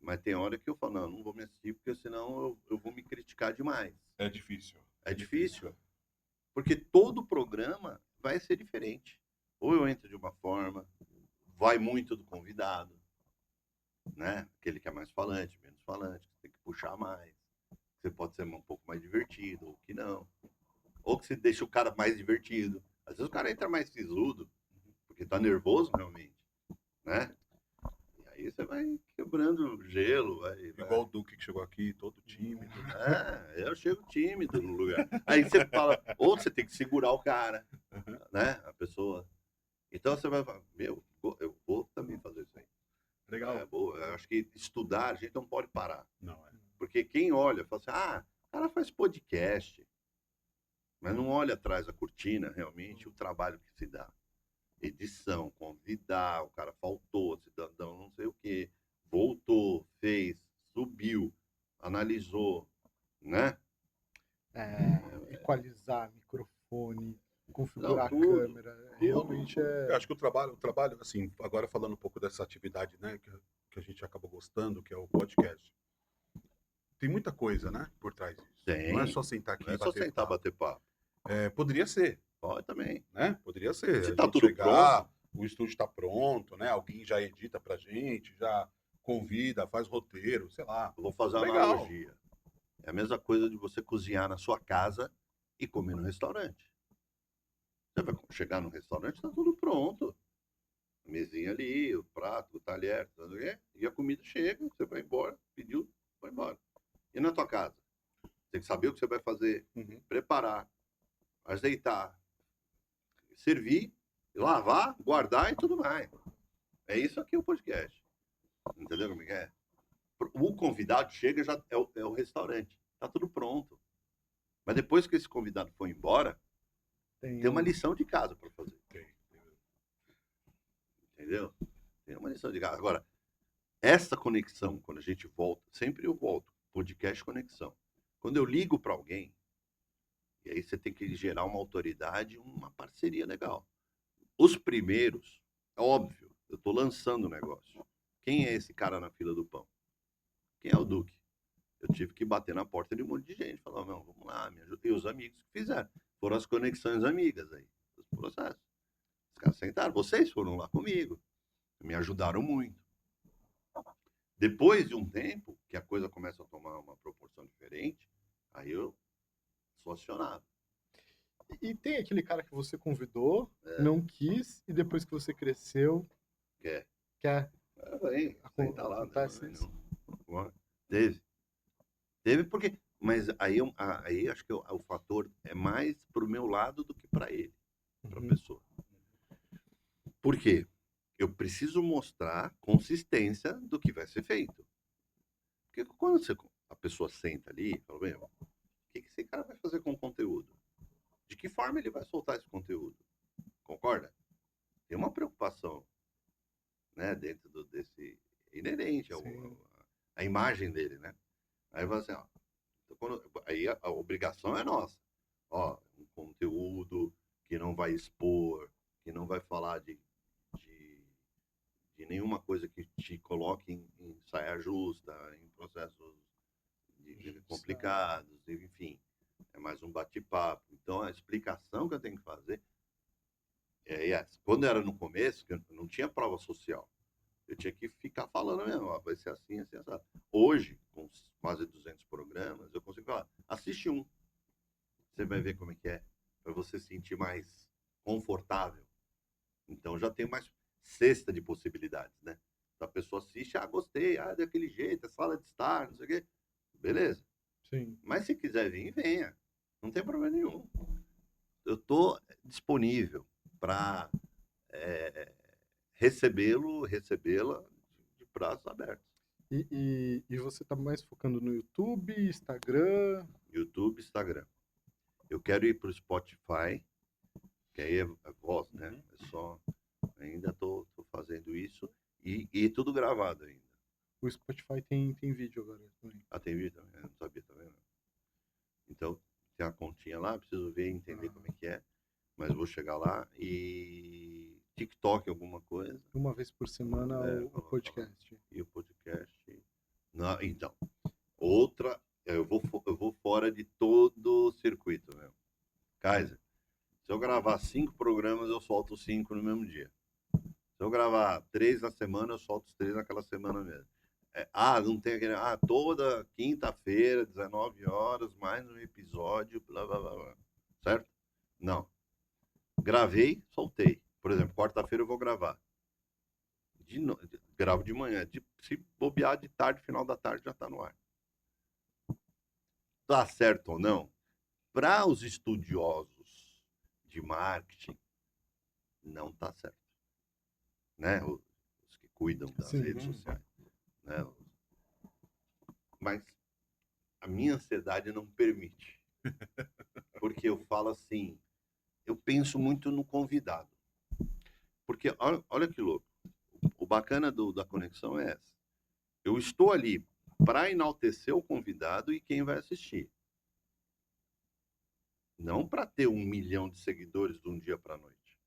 Mas tem hora que eu falo, não vou me assistir, porque senão eu vou me criticar demais. É difícil. É difícil. Porque todo programa vai ser diferente. Ou eu entro de uma forma, vai muito do convidado, né? Aquele que é mais falante, menos falante, que tem que puxar mais. Você pode ser um pouco mais divertido, ou que não. Ou que você deixa o cara mais divertido. Às vezes o cara entra mais sisudo, porque tá nervoso realmente, né? E aí você vai quebrando gelo. Igual o Duque que chegou aqui, todo tímido. Eu chego tímido no lugar. Aí você fala, ou você tem que segurar o cara, né? A pessoa. Então você vai falar, eu vou também fazer isso aí. Legal. É boa. Eu acho que estudar, a gente não pode parar. Não, é. Porque quem olha, fala assim, o cara faz podcast, mas não olha atrás da cortina, realmente, o trabalho que se dá. Edição, convidar, o cara faltou, cidadão não sei o quê, voltou, fez, subiu, analisou, né? Equalizar microfone, configurar a tudo, câmera. Realmente Eu acho que o trabalho, assim, agora falando um pouco dessa atividade, né, que a gente acabou gostando, que é o podcast. Tem muita coisa, né, por trás disso. Tem. Não é só sentar aqui Não é e só bater sentar papo. bater papo. Poderia ser, Pode também. né? Poderia ser. Se A tá gente tudo chegar, pronto. o estúdio está pronto, né? Alguém já edita pra gente, já convida, faz roteiro, sei lá. Eu vou fazer uma Legal. analogia. É a mesma coisa de você cozinhar na sua casa e comer no restaurante. Você vai chegar no restaurante, está tudo pronto. A mesinha ali, o prato, o talher, tudo, e a comida chega, você vai embora, pediu, vai embora. E na tua casa? Tem que saber o que você vai fazer, preparar, azeitar, servir, lavar, guardar e tudo mais. É isso aqui o podcast. Entendeu como é? O convidado chega, já é o restaurante. Tá tudo pronto. Mas depois que esse convidado for embora, tem uma lição de casa para fazer. Entendeu? Tem uma lição de casa. Agora, essa conexão, quando a gente volta, sempre eu volto, podcast conexão. Quando eu ligo para alguém, e aí você tem que gerar uma autoridade, uma parceria legal. Os primeiros, é óbvio, eu estou lançando o negócio. Quem é esse cara na fila do pão? Quem é o Duque? Eu tive que bater na porta de um monte de gente. Falar, não, vamos lá, me ajuda. E os amigos que fizeram. Foram as conexões amigas aí, os processos. Os caras sentaram, vocês foram lá comigo. Me ajudaram muito. Depois de um tempo, que a coisa começa a tomar uma proporção diferente, aí eu sou acionado. E tem aquele cara que você convidou, não quis, e depois que você cresceu, Quer. Bem, Senta lá. acontece Não, isso. não. Teve porque... Mas aí acho que o fator é mais pro meu lado do que para ele, para a pessoa. Por quê? Eu preciso mostrar consistência do que vai ser feito. Porque quando a pessoa senta ali e fala, o que esse cara vai fazer com o conteúdo? De que forma ele vai soltar esse conteúdo? Concorda? Tem uma preocupação, né, dentro desse inerente a imagem dele, né? Aí vai assim, aí a obrigação é nossa. Um conteúdo que não vai expor, que não vai falar de nenhuma coisa que te coloque em saia justa, em processos complicados, enfim. É mais um bate-papo. Então, a explicação que eu tenho que fazer Quando era no começo, que eu não tinha prova social. Eu tinha que ficar falando mesmo, ó, vai ser assim, assim, assim. Hoje, com quase 200 programas, eu consigo falar, assiste um. Você vai ver como é que é, para você se sentir mais confortável. Então já tem mais cesta de possibilidades, né? Então, a pessoa assiste, gostei, daquele jeito, é sala de estar, não sei o quê. Beleza. Sim. Mas se quiser vir, venha. Não tem problema nenhum. Eu estou disponível para recebê-la de braços abertos. E você tá mais focando no YouTube, Instagram? YouTube, Instagram. Eu quero ir para o Spotify, que aí é voz, né? É só. Ainda tô fazendo isso e tudo gravado ainda. O Spotify tem vídeo agora também. Tem vídeo também? Eu não sabia também, não. Então, tem a continha lá, preciso ver e entender como é que é. Mas vou chegar lá e TikTok, alguma coisa. Uma vez por semana o podcast. E o podcast. Não, então, outra, eu vou fora de todo o circuito mesmo. Kaiser, se eu gravar 5 programas, eu solto 5 no mesmo dia. Se eu gravar 3 na semana, eu solto os 3 naquela semana mesmo. Não tem aquele. Toda quinta-feira, 19 horas, mais um episódio, blá blá blá blá. Certo? Não. Gravei, soltei. Por exemplo, quarta-feira eu vou gravar. Gravo de manhã. Se bobear de tarde, final da tarde já está no ar. Tá certo ou não? Para os estudiosos de marketing, não tá certo. Né? Os que cuidam das redes sociais. Né? Mas a minha ansiedade não permite. Porque eu falo assim, eu penso muito no convidado. Porque olha que louco. O bacana da conexão é essa. Eu estou ali para enaltecer o convidado e quem vai assistir. Não para ter 1 milhão de seguidores de um dia para a noite.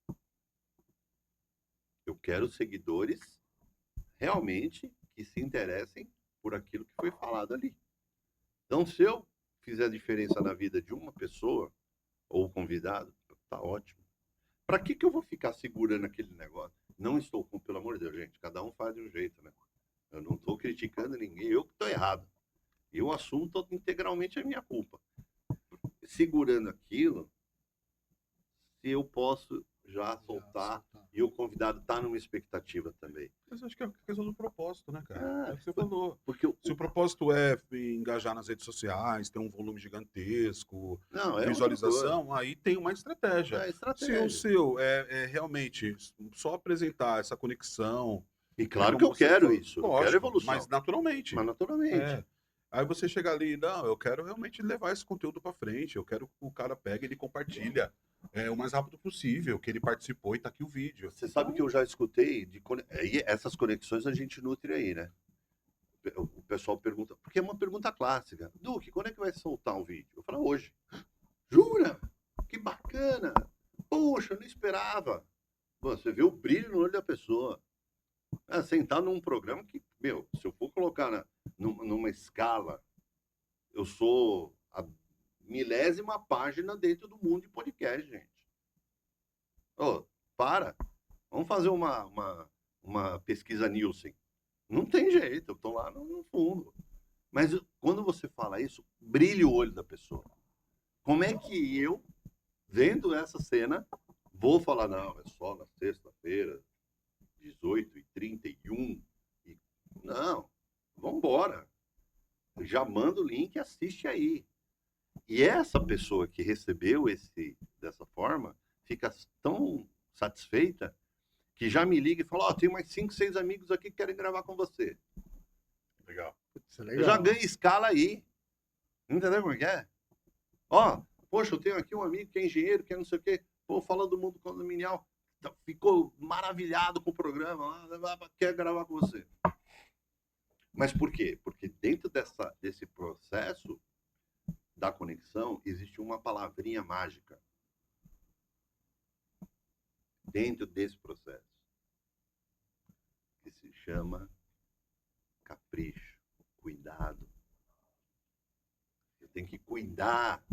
Eu quero seguidores realmente que se interessem por aquilo que foi falado ali. Então, se eu fizer diferença na vida de uma pessoa ou convidado, tá ótimo. Para que eu vou ficar segurando aquele negócio? Não estou com, pelo amor de Deus, gente, cada um faz de um jeito, né? Eu não estou criticando ninguém, eu que estou errado. E eu assumo integralmente a minha culpa. Segurando aquilo, se eu posso já soltar e o convidado está numa expectativa também. Mas acho que é a questão do propósito, né, cara? É o que você falou. Porque se o propósito é engajar nas redes sociais, ter um volume gigantesco, visualização, aí tem uma estratégia. Se o seu é realmente só apresentar essa conexão... E claro que eu quero isso, eu quero evolução. Mas naturalmente. É. Aí você chega ali, não, eu quero realmente levar esse conteúdo para frente, eu quero que o cara pegue e ele compartilha o mais rápido possível, que ele participou e tá aqui o vídeo. Você sabe que eu já escutei, essas conexões a gente nutre aí, né? O pessoal pergunta, porque é uma pergunta clássica. Duque, quando é que vai soltar um vídeo? Eu falo, hoje. Jura? Que bacana! Poxa, eu não esperava. Você vê o brilho no olho da pessoa. Sentar num programa que, se eu for colocar numa escala, eu sou a 1000ª página dentro do mundo de podcast, gente. Vamos fazer uma pesquisa Nielsen. Não tem jeito, eu tô lá no fundo. Mas quando você fala isso, brilha o olho da pessoa. Como é que eu, vendo essa cena, vou falar, não, é só na sexta-feira, 18h31. Não, vambora. Já manda o link e assiste aí. E essa pessoa que recebeu dessa forma, fica tão satisfeita que já me liga e fala, tem mais 5, 6 amigos aqui que querem gravar com você. Legal. Eu já ganho escala aí. Entendeu como é que é? Poxa, eu tenho aqui um amigo que é engenheiro, que é não sei o quê, falando do mundo condominial, ficou maravilhado com o programa, quer gravar com você. Mas por quê? Porque dentro desse processo da conexão, existe uma palavrinha mágica. Dentro desse processo. Que se chama capricho, cuidado. Eu tenho que cuidar.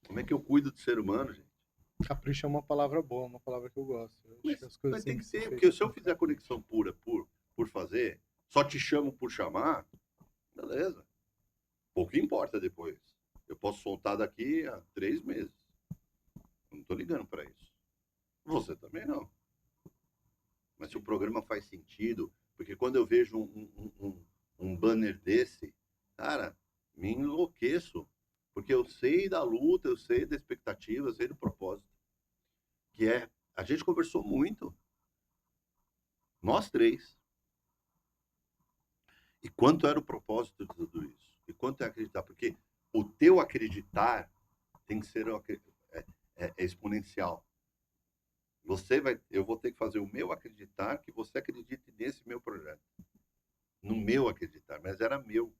Como é que eu cuido do ser humano, gente? Capricho é uma palavra boa, uma palavra que eu gosto. Eu acho que as coisas Mas tem têm que que ser ter, porque feitas se eu com fizer conexão pura por fazer, só te chamo por chamar, beleza. Pouco importa depois. Eu posso soltar daqui a 3 meses. Eu não tô ligando para isso. Você também não. Mas se o programa faz sentido, porque quando eu vejo um banner desse, cara, me enlouqueço. Porque eu sei da luta, eu sei da expectativa, eu sei do propósito. Que é, a gente conversou muito, nós três. E quanto era o propósito de tudo isso? E quanto é acreditar? Porque o teu acreditar tem que ser exponencial. Eu vou ter que fazer o meu acreditar que você acredite nesse meu projeto. No meu acreditar, mas era meu.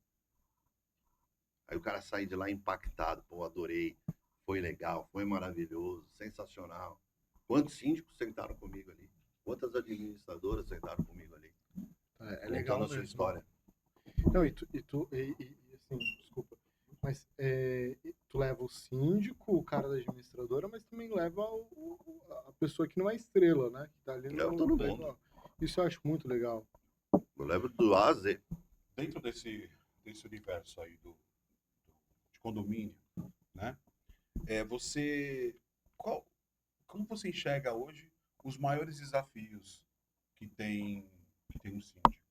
Aí o cara sai de lá impactado, pô, adorei, foi legal, foi maravilhoso, sensacional. Quantos síndicos sentaram comigo ali? Quantas administradoras sentaram comigo ali? É Contando legal a sua mesmo. história. Não, assim, desculpa, mas tu leva o síndico, o cara da administradora, mas também leva a pessoa que não é estrela, né? Que tá ali Leva no todo mundo. background. Isso eu acho muito legal. Eu levo do A a Z. Dentro desse universo aí de condomínio, né? Você, como você enxerga hoje os maiores desafios que tem um síndico?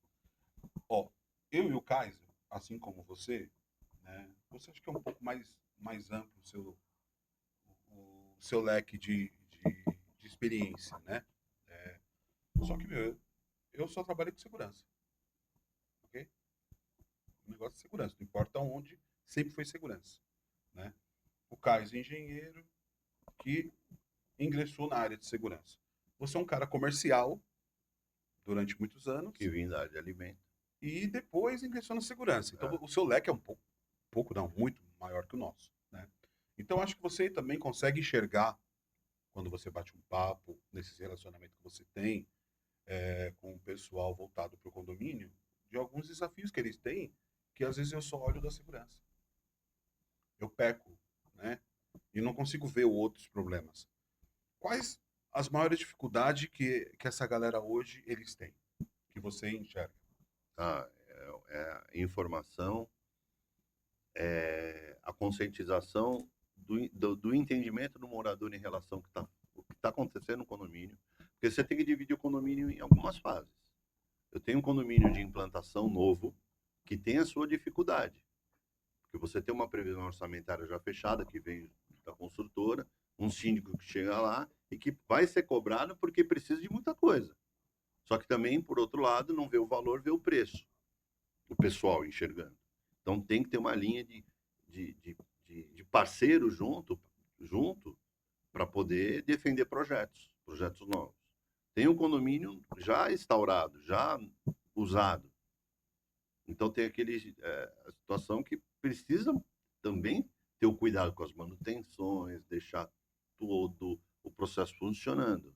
Ó, eu e o Kaiser, assim como você, né? Você acha que é um pouco mais amplo o seu leque de experiência, né? Só que, meu, eu só trabalhei com segurança, ok? O negócio de segurança, não importa onde, sempre foi segurança, né? O Kaiser, engenheiro, que ingressou na área de segurança. Você é um cara comercial durante muitos anos Que vim da área de alimento. e depois ingressou na segurança. Então, É. o seu leque é pouco não, muito maior que o nosso, né? Então, acho que você também consegue enxergar, quando você bate um papo, nesses relacionamentos que você tem com o pessoal voltado para o condomínio, de alguns desafios que eles têm, que às vezes eu só olho da segurança. Eu peco, né? E não consigo ver outros problemas. Quais as maiores dificuldades que essa galera hoje eles têm, que você enxerga? Informação, a conscientização do entendimento do morador em relação ao que está acontecendo no condomínio. Porque você tem que dividir o condomínio em algumas fases. Eu tenho um condomínio de implantação novo que tem a sua dificuldade. Porque você tem uma previsão orçamentária já fechada, que vem da construtora, um síndico que chega lá e que vai ser cobrado porque precisa de muita coisa. Só que também, por outro lado, não vê o valor, vê o preço. O pessoal enxergando. Então tem que ter uma linha de parceiro junto para poder defender projetos novos. Tem um condomínio já instaurado, já usado. Então tem a situação que precisa também ter o cuidado com as manutenções, deixar todo o processo funcionando.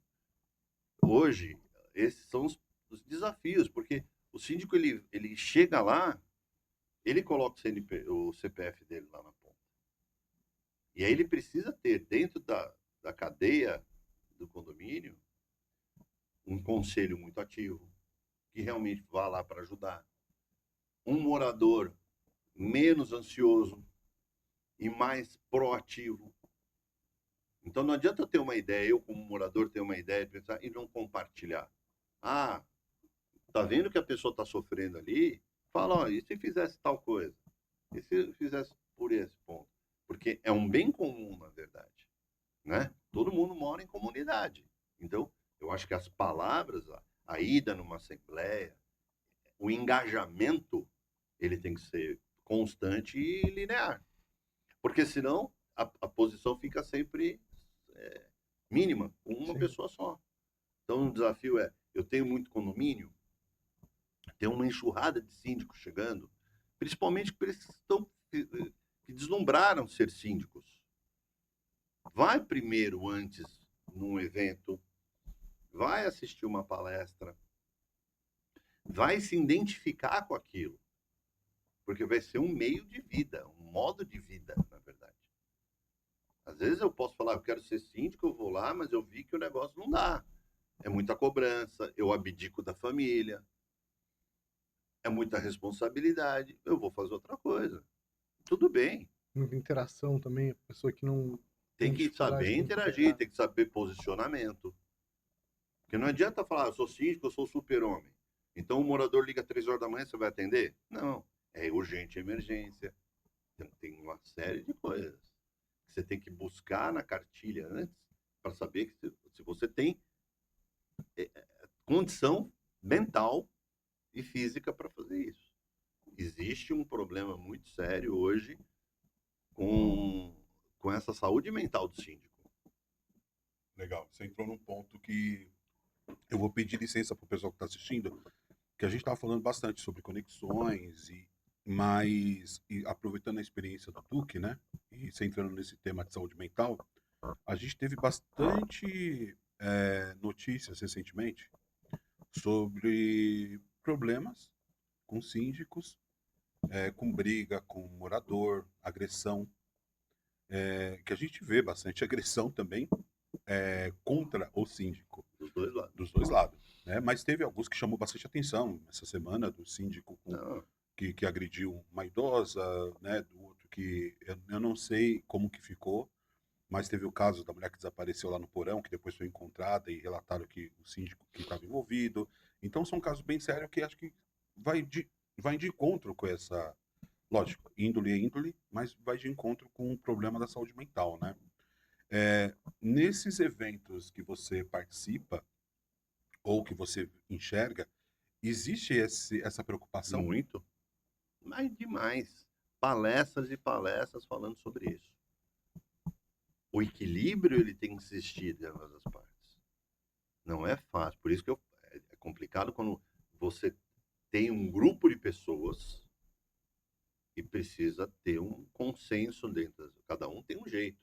Hoje, esses são os desafios, porque o síndico ele chega lá, ele coloca o CPF dele lá na ponta. E aí ele precisa ter, dentro da cadeia do condomínio, um conselho muito ativo, que realmente vá lá para ajudar. Um morador menos ansioso e mais proativo. Então não adianta eu ter uma ideia, eu como morador ter uma ideia, pensar e não compartilhar. Ah, tá vendo que a pessoa está sofrendo ali? Fala, ó, e se fizesse tal coisa? E se fizesse por esse ponto? Porque é um bem comum, na verdade, né? Todo mundo mora em comunidade. Então, eu acho que as palavras, a ida numa assembleia, o engajamento, ele tem que ser constante e linear. Porque senão a posição fica sempre mínima, com uma Sim. pessoa só. Então, o desafio é, eu tenho muito condomínio, tem uma enxurrada de síndicos chegando, principalmente porque eles que deslumbraram ser síndicos. Vai primeiro, antes, num evento, vai assistir uma palestra, vai se identificar com aquilo, porque vai ser um meio de vida, um modo de vida, na verdade. Às vezes eu posso falar, eu quero ser síndico, eu vou lá, mas eu vi que o negócio não dá. É muita cobrança, eu abdico da família, é muita responsabilidade, eu vou fazer outra coisa. Tudo bem, Muita interação também, pessoa que não tem tem que dificuldade saber com interagir, tem que saber posicionamento. Porque não adianta falar, eu sou síndico, eu sou super-homem. Então o morador liga 3 horas da manhã, você vai atender? Não, é urgente emergência. Tem uma série de coisas que você tem que buscar na cartilha antes para saber que se você tem condição mental e física para fazer isso. Existe um problema muito sério hoje com essa saúde mental do síndico. Legal. Você entrou num ponto que eu vou pedir licença pro pessoal que está assistindo, que a gente estava falando bastante sobre conexões e aproveitando a experiência do Duque, né? E você entrando nesse tema de saúde mental, a gente teve bastante notícias recentemente sobre problemas com síndicos, com briga com morador, agressão, que a gente vê bastante agressão também contra o síndico, Dos dois lados. dos dois lados. Né? Mas teve alguns que chamou bastante atenção essa semana, do síndico Não, que agrediu uma idosa, né? Do outro que eu não sei como que ficou, mas teve o caso da mulher que desapareceu lá no porão, que depois foi encontrada e relataram que o síndico que estava envolvido. Então são casos bem sérios que acho que vai de encontro com essa, lógico, índole é índole, mas vai de encontro com o problema da saúde mental, né? Nesses eventos que você participa ou que você enxerga, existe essa preocupação? muito, mas demais. Palestras e palestras falando sobre isso. O equilíbrio ele tem que existir de ambas as partes. Não é fácil. Por isso que é complicado quando você tem um grupo de pessoas e precisa ter um consenso dentro. Cada um tem um jeito.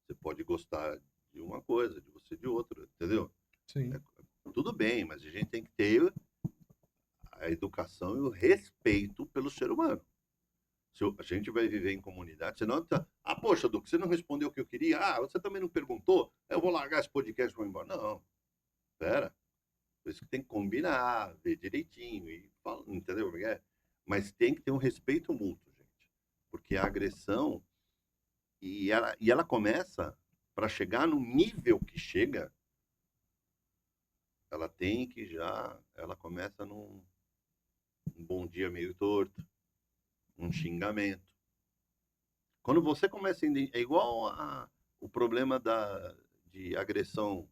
Você pode gostar de uma coisa, de você de outra, entendeu? Sim. Tudo bem, mas a gente tem que ter a educação e o respeito pelo ser humano. Se a gente vai viver em comunidade, senão tá, poxa, Duque, você não respondeu o que eu queria, você também não perguntou, eu vou largar esse podcast e vou embora. Não, pera, por isso que tem que combinar, ver direitinho, e fala, entendeu? Mas tem que ter um respeito mútuo, gente, porque a agressão, e ela começa, para chegar no nível que chega, ela tem que ela começa num bom dia meio torto, um xingamento. Quando você começa a é igual o problema de agressão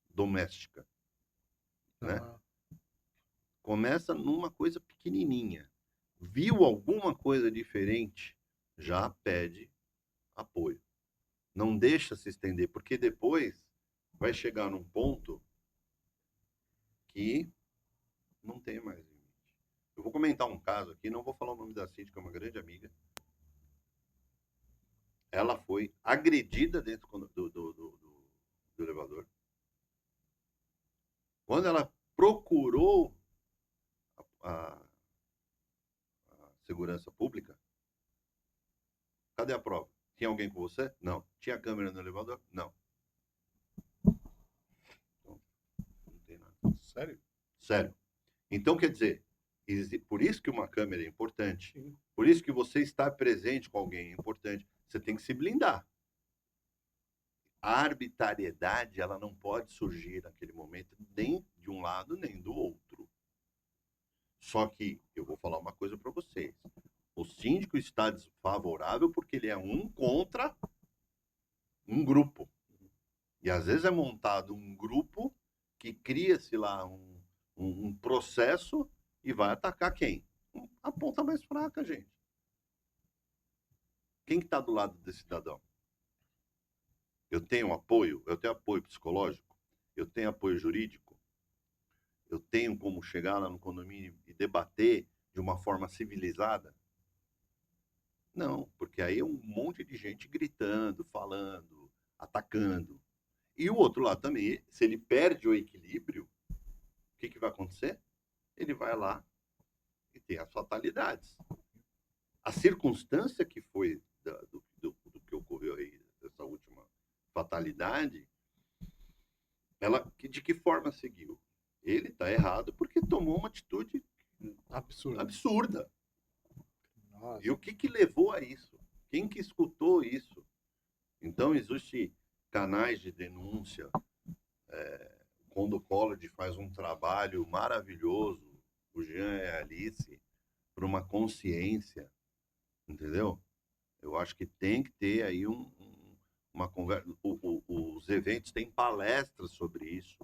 doméstica, né? Ah, Começa numa coisa pequenininha. Viu alguma coisa diferente, já pede apoio. Não deixa se estender, porque depois vai chegar num ponto que não tem mais limite. Eu vou comentar um caso aqui, não vou falar o nome da síndica, é uma grande amiga. Ela foi agredida dentro do elevador. Quando ela procurou a segurança pública, cadê a prova? Tinha alguém com você? Não. Tinha câmera no elevador? Não. Então, não tem nada. Sério? Sério. Então, quer dizer, por isso que uma câmera é importante. Sim. Por isso que você estar presente com alguém é importante. Você tem que se blindar. A arbitrariedade, ela não pode surgir naquele momento, nem de um lado, nem do outro. Só que, eu vou falar uma coisa para vocês. O síndico está desfavorável porque ele é um contra um grupo. E às vezes é montado um grupo que cria-se lá um processo e vai atacar quem? A ponta mais fraca, gente. Quem que está do lado desse cidadão? Eu tenho apoio psicológico, eu tenho apoio jurídico, eu tenho como chegar lá no condomínio e debater de uma forma civilizada? Não, porque aí é um monte de gente gritando, falando, atacando. E o outro lado também, se ele perde o equilíbrio, o que vai acontecer? Ele vai lá e tem as fatalidades. A circunstância que foi do que ocorreu aí, fatalidade, de que forma seguiu? Ele está errado porque tomou uma atitude Absurdo. absurda. Nossa. E o que levou a isso? Quem que escutou isso? Então, existem canais de denúncia. O Condo College faz um trabalho maravilhoso, o Jean e a Alice, para uma consciência, entendeu? Eu acho que tem que ter aí uma conversa. Os eventos têm palestras sobre isso.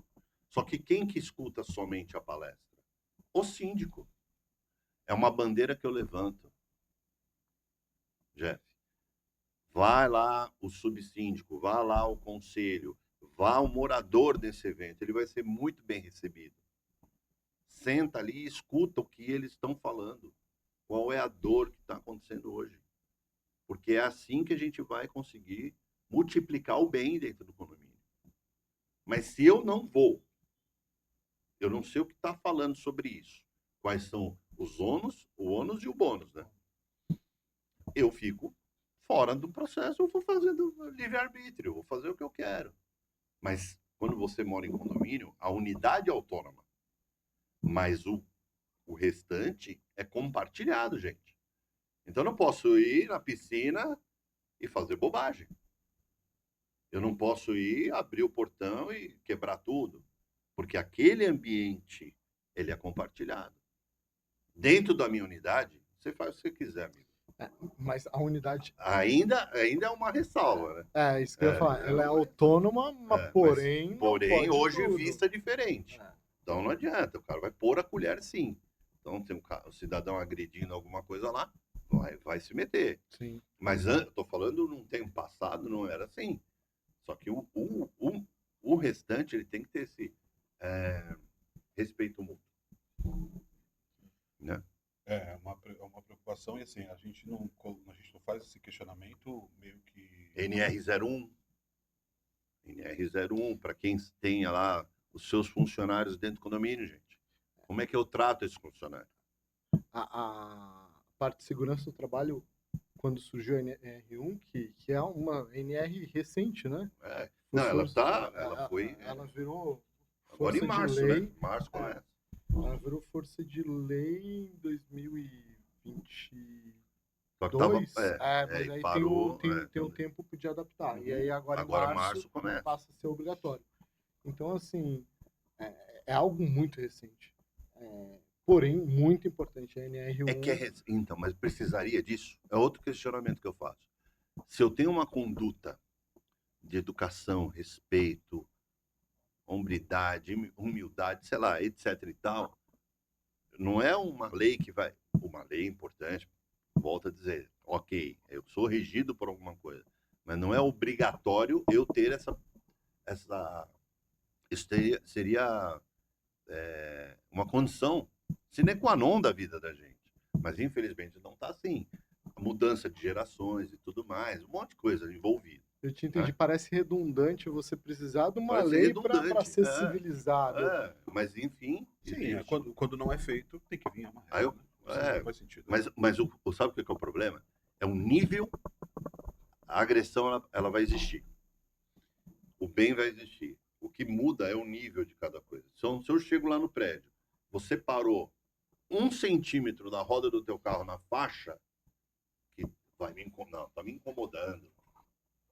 Só que quem que escuta somente a palestra? O síndico. É uma bandeira que eu levanto. Jeff, vai lá o subsíndico, vá lá o conselho, vá o morador desse evento, ele vai ser muito bem recebido. Senta ali e escuta o que eles estão falando, qual é a dor que está acontecendo hoje. Porque é assim que a gente vai conseguir multiplicar o bem dentro do condomínio. Mas se eu não vou, eu não sei o que está falando sobre isso, quais são os ônus, o ônus e o bônus, né? Eu fico fora do processo, eu vou fazendo livre-arbítrio, eu vou fazer o que eu quero. Mas quando você mora em condomínio, a unidade é autônoma. Mas o restante é compartilhado, gente. Então eu não posso ir na piscina e fazer bobagem. Eu não posso ir, abrir o portão e quebrar tudo. Porque aquele ambiente, ele é compartilhado. Dentro da minha unidade, você faz o que você quiser, amigo. Mas a unidade... Ainda é uma ressalva, né? É, isso que eu ia falar. Ela é autônoma, mas porém... Porém, hoje tudo. vista diferente. Então não adianta, o cara vai pôr a colher sim. Então tem o cidadão agredindo alguma coisa lá, vai se meter. Sim. Mas eu tô falando num tempo passado, não era assim. Só que o restante, ele tem que ter esse respeito mútuo. Né? É uma preocupação e assim, a gente não faz esse questionamento meio que... NR01, para quem tenha lá os seus funcionários dentro do condomínio, gente. Como é que eu trato esse funcionário? A parte de segurança do trabalho, quando surgiu a NR1, que é uma NR recente, né? Não, ela foi... Ela virou agora em março, lei, né? Março começa. Ela virou força de lei em 2022. Só que tava, Mas aí parou, tem um tempo de adaptar. Uhum. E aí agora em março começa. passa a ser obrigatório. Então, assim, é algo muito recente. Porém, muito importante. A NR1... Então, mas precisaria disso? É outro questionamento que eu faço. Se eu tenho uma conduta de educação, respeito, hombridade, humildade, sei lá, etc e tal, não é uma lei que vai... Uma lei importante, volto a dizer, ok, eu sou regido por alguma coisa, mas não é obrigatório eu ter isso seria uma condição sine qua non da vida da gente. Mas, infelizmente, não está assim. A mudança de gerações e tudo mais, um monte de coisa envolvida. Eu te entendi. Parece redundante você precisar de uma lei para ser civilizado. Mas, enfim... Sim, quando não é feito, tem que vir uma regra. Não faz sentido. Mas sabe o que é o problema? É um nível... A agressão, ela vai existir. O bem vai existir. O que muda é o nível de cada coisa. Então, se eu chego lá no prédio, você parou 1 centímetro da roda do teu carro na faixa, que vai me incomodar, não, tá me incomodando.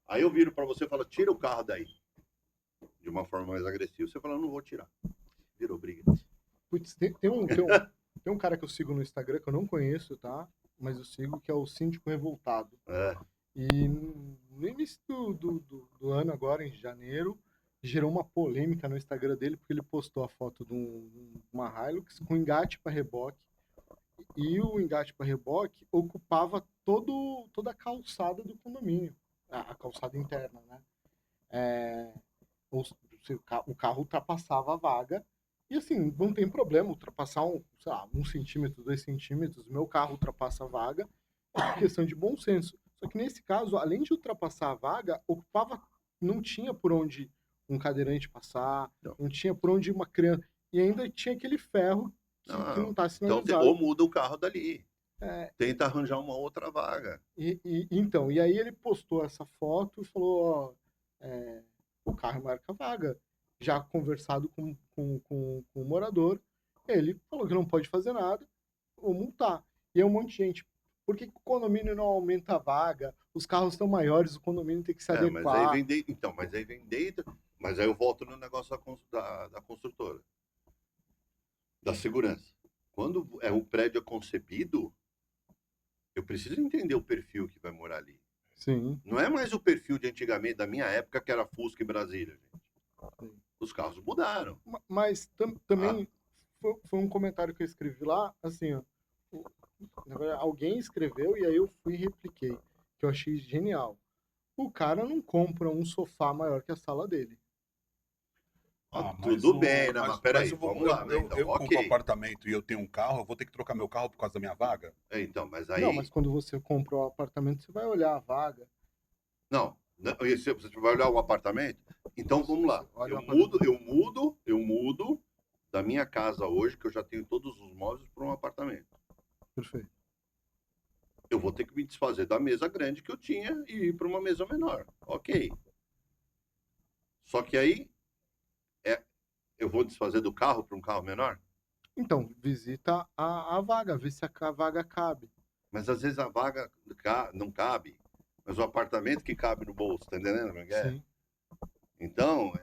Aí eu viro para você e falo, tira o carro daí. De uma forma mais agressiva. Você fala, não vou tirar. Virou briga. Putz, tem um cara que eu sigo no Instagram, que eu não conheço, tá? Mas eu sigo, que é o Síndico Revoltado. E no início do ano, agora, em janeiro, gerou uma polêmica no Instagram dele, porque ele postou a foto de uma Hilux com engate para reboque. E o engate para reboque ocupava toda a calçada do condomínio. A calçada interna, né? O carro ultrapassava a vaga. E assim, não tem problema ultrapassar 1 centímetro, 2 centímetros. Meu carro ultrapassa a vaga. É questão de bom senso. Só que nesse caso, além de ultrapassar a vaga, não tinha por onde um cadeirante passar, não tinha por onde uma criança... E ainda tinha aquele ferro que não está sinalizado. Então, ou muda o carro dali. Tenta arranjar uma outra vaga. E aí ele postou essa foto e falou, o carro é maior que a vaga. Já conversado com o morador, ele falou que não pode fazer nada, ou multar. E aí um monte de gente, por que que o condomínio não aumenta a vaga? Os carros estão maiores, o condomínio tem que se Mas aí adequar. vem dentro. Então, mas aí vem dentro. Mas aí eu volto no negócio da construtora, da segurança. Quando o prédio é concebido, eu preciso entender o perfil que vai morar ali. Sim. Não é mais o perfil de antigamente, da minha época, que era Fusca e Brasília, gente. Sim. Os carros mudaram. Mas também foi um comentário que eu escrevi lá, assim, ó, na verdade, alguém escreveu e aí eu fui e repliquei, que eu achei genial. O cara não compra um sofá maior que a sala dele. Tudo bem, né? Mas peraí, vamos lá. Né? Então, eu compro um apartamento e eu tenho um carro, eu vou ter que trocar meu carro por causa da minha vaga? Então, mas aí... Não, mas quando você compra o apartamento, você vai olhar a vaga. Não, você vai olhar o apartamento? Então vamos lá. Olha Eu o mudo da minha casa hoje, que eu já tenho todos os móveis, para um apartamento. Perfeito. Eu vou ter que me desfazer da mesa grande que eu tinha e ir para uma mesa menor. Ok. Só que aí eu vou desfazer do carro para um carro menor? Então, visita a vaga, vê se a vaga cabe. Mas às vezes a vaga não cabe, mas o apartamento que cabe no bolso, tá entendendo? Sim. Então,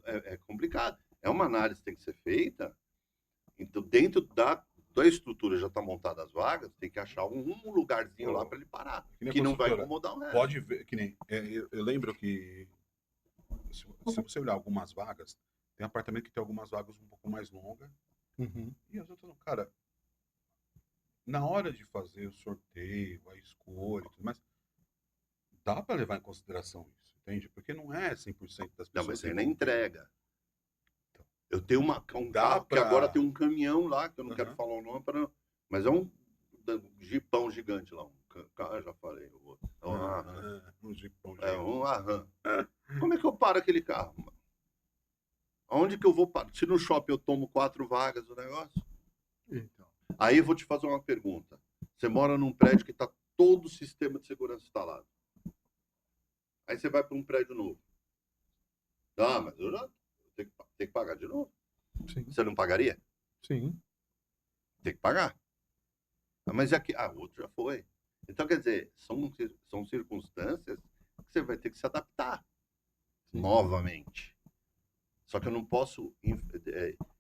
é complicado. É uma análise que tem que ser feita. Então, dentro da estrutura já está montada as vagas, tem que achar um lugarzinho lá para ele parar, que não vai incomodar o resto. Pode ver, que nem... eu lembro que, se você olhar algumas vagas, tem apartamento que tem algumas vagas um pouco mais longas, e as outras não. Cara, na hora de fazer o sorteio, a escolha e tudo mais, dá para levar em consideração isso, entende? Porque não é 100% das pessoas. Não, mas que aí na vão- entrega. Eu tenho um carro que agora tem um caminhão lá, que eu não quero falar o nome, mas é um jipão gigante lá. Já falei. Um jipão É gigante. um Aham. Como é que eu paro aquele carro, mano? Aonde que eu vou parar? Se no shopping eu tomo 4 vagas do negócio? Então. Aí eu vou te fazer uma pergunta. Você mora num prédio que está todo o sistema de segurança instalado. Aí você vai para um prédio novo. Ah, mas eu já tenho que pagar de novo. Sim. Você não pagaria? Sim. Tem que pagar. Mas aqui, o outro já foi. Então, quer dizer, são circunstâncias que você vai ter que se adaptar novamente. Só que eu não posso...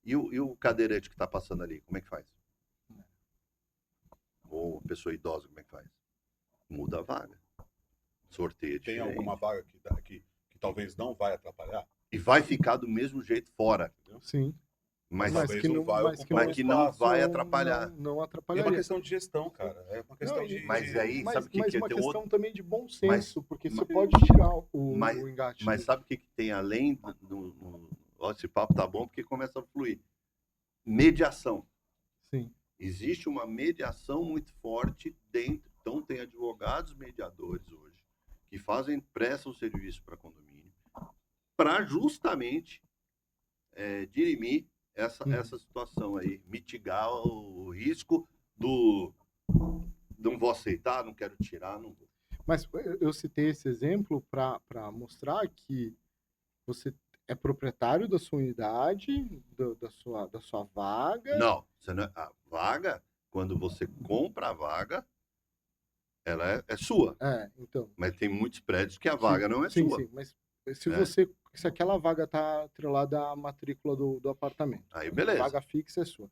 E o cadeirante que está passando ali, como é que faz? Ou pessoa idosa, como é que faz? Muda a vaga. Sorteia diferente. Tem alguma vaga que talvez não vai atrapalhar? E vai ficar do mesmo jeito fora. Sim. Mas que não vai atrapalhar. Não É atrapalharia. uma questão de gestão, cara. É uma questão de... Mas aí, sabe o que mas tem uma questão outro... também de bom senso, porque você pode tirar o engate. Mas sabe o que tem além esse papo tá bom porque começa a fluir. Mediação. Sim. Existe uma mediação muito forte dentro. Então tem advogados mediadores hoje que prestam serviço para condomínio para justamente dirimir essa situação aí, mitigar o risco do não vou aceitar, não quero tirar, não vou. Mas eu citei esse exemplo para mostrar que você é proprietário da sua unidade, da sua vaga. Não, a vaga, quando você compra a vaga, ela é sua. Então. Mas tem muitos prédios que a vaga não é sua. Sim, mas se aquela vaga está atrelada à matrícula do apartamento, aí beleza. A vaga fixa é sua.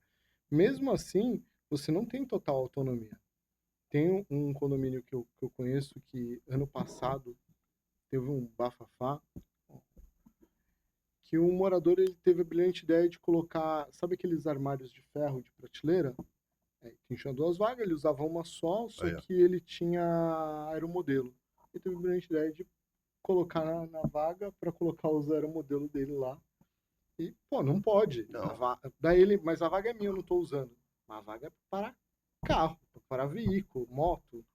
Mesmo assim, você não tem total autonomia. Tem um condomínio que eu conheço que ano passado teve um bafafá, que um morador ele teve a brilhante ideia de colocar, sabe aqueles armários de ferro de prateleira? Tinha 2 vagas, ele usava uma só que ele tinha aeromodelo. Ele teve a brilhante ideia de colocar na vaga para colocar os aeromodelo dele lá. E, não pode. Não. Mas a vaga é minha, eu não estou usando. A vaga é para carro, para veículo, moto.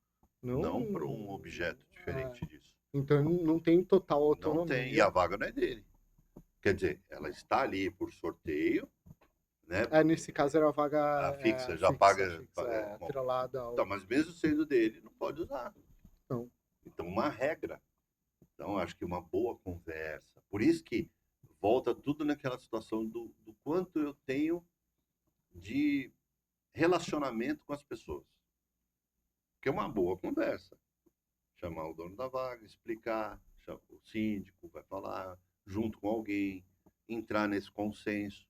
Não para um objeto diferente disso. Então não tem total autonomia. Não tem, e a vaga não é dele. Quer dizer, ela está ali por sorteio, né? Nesse caso era a vaga fixa, já paga. atrelada ao... Então, mas mesmo sendo dele, não pode usar. Não. Então, uma regra. Então, acho que uma boa conversa. Por isso que volta tudo naquela situação do quanto eu tenho de relacionamento com as pessoas. Que é uma boa conversa. Chamar o dono da vaga, explicar, o síndico vai falar, junto com alguém, entrar nesse consenso.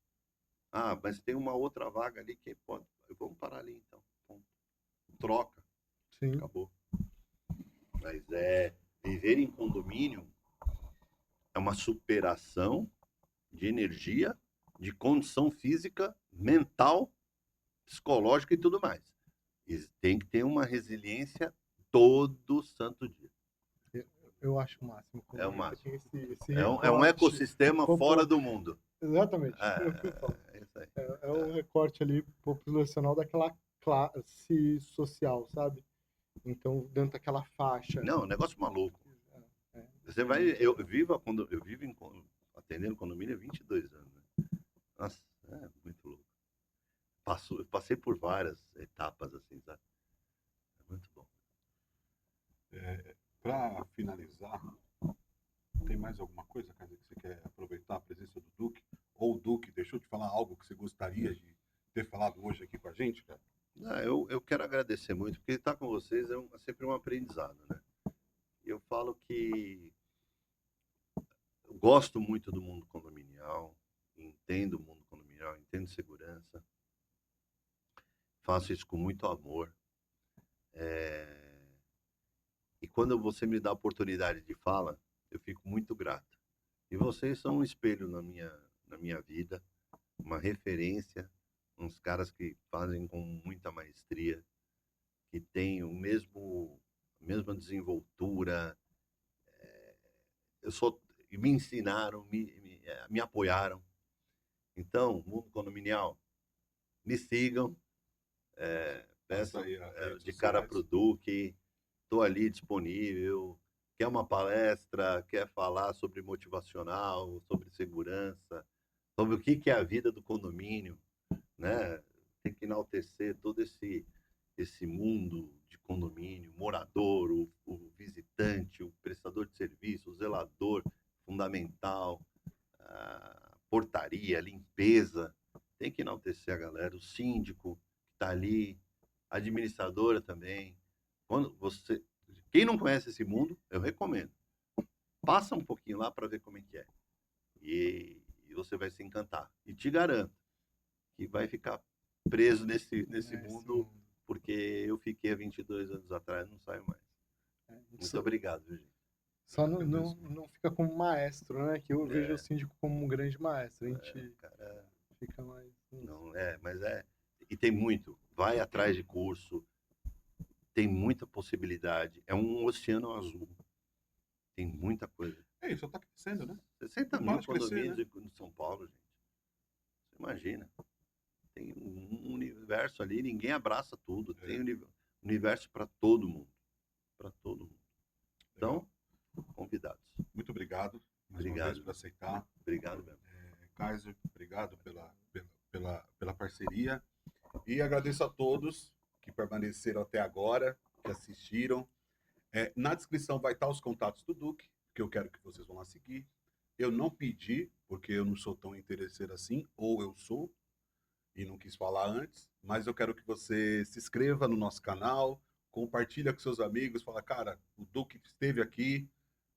Ah, mas tem uma outra vaga ali que pode. Vamos parar ali então. Troca. Sim. Acabou. Mas viver em condomínio é uma superação de energia, de condição física, mental, psicológica e tudo mais. E tem que ter uma resiliência todo santo dia. Eu acho o máximo. É o máximo. Esse É um recorte ecossistema populacional. fora do mundo. Exatamente. É o que eu falo. É isso aí. É o recorte ali populacional daquela classe social, sabe? Então, dentro daquela faixa. Não, negócio maluco. É. Você vai, eu vivo atendendo condomínio há 22 anos. Né? Nossa, é muito louco. Eu passei por várias etapas assim, sabe? É muito bom. Para finalizar, tem mais alguma coisa, Kaiser, que você quer aproveitar a presença do Duque? Ou o Duque deixou de falar algo que você gostaria de ter falado hoje aqui com a gente, cara? Eu quero agradecer muito, porque estar com vocês é sempre um aprendizado, né? Eu falo que eu gosto muito do mundo condominial, entendo o mundo condominial, entendo segurança, faço isso com muito amor. E quando você me dá a oportunidade de fala, eu fico muito grato. E vocês são um espelho na minha vida, uma referência, uns caras que fazem com muita maestria, que têm a mesma desenvoltura. Me ensinaram, me apoiaram. Então, mundo condominial, me sigam. Peço de cara pro Duque, estou ali disponível. Quer uma palestra, quer falar sobre motivacional, sobre segurança, sobre o que é a vida do condomínio, né? Tem que enaltecer todo esse mundo de condomínio, morador, o visitante, o prestador de serviço, o zelador, fundamental, a portaria, a limpeza. Tem que enaltecer a galera, o síndico que está ali, a administradora também. Quem não conhece esse mundo, eu recomendo. Passa um pouquinho lá para ver como é que é. E você vai se encantar. E te garanto que vai ficar preso nesse mundo, porque eu fiquei há 22 anos atrás, não saio mais. Muito obrigado, viu, gente? Só não fica como maestro, né? Que eu vejo o síndico como um grande maestro. A gente fica mais... Não, mas e tem muito. Vai atrás de curso. Tem muita possibilidade. É um oceano azul. Tem muita coisa. Só está crescendo, né? 60 mil condomínios né? em São Paulo, gente. Você imagina. Tem um universo ali, ninguém abraça tudo. Tem universo para todo mundo. Para todo mundo. Então, convidados. Muito obrigado. Obrigado por aceitar. Obrigado mesmo. Kaiser, obrigado pela parceria. E agradeço a todos que permaneceram até agora, que assistiram. Na descrição vai estar os contatos do Duque, que eu quero que vocês vão lá seguir. Eu não pedi, porque eu não sou tão interesseiro assim, ou eu sou, e não quis falar antes, mas eu quero que você se inscreva no nosso canal, compartilha com seus amigos, fala, cara, o Duque esteve aqui,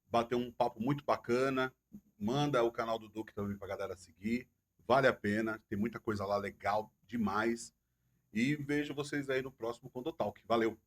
bateu um papo muito bacana, manda o canal do Duque também pra galera seguir, vale a pena, tem muita coisa lá legal demais, e vejo vocês aí no próximo Condotalk. Valeu!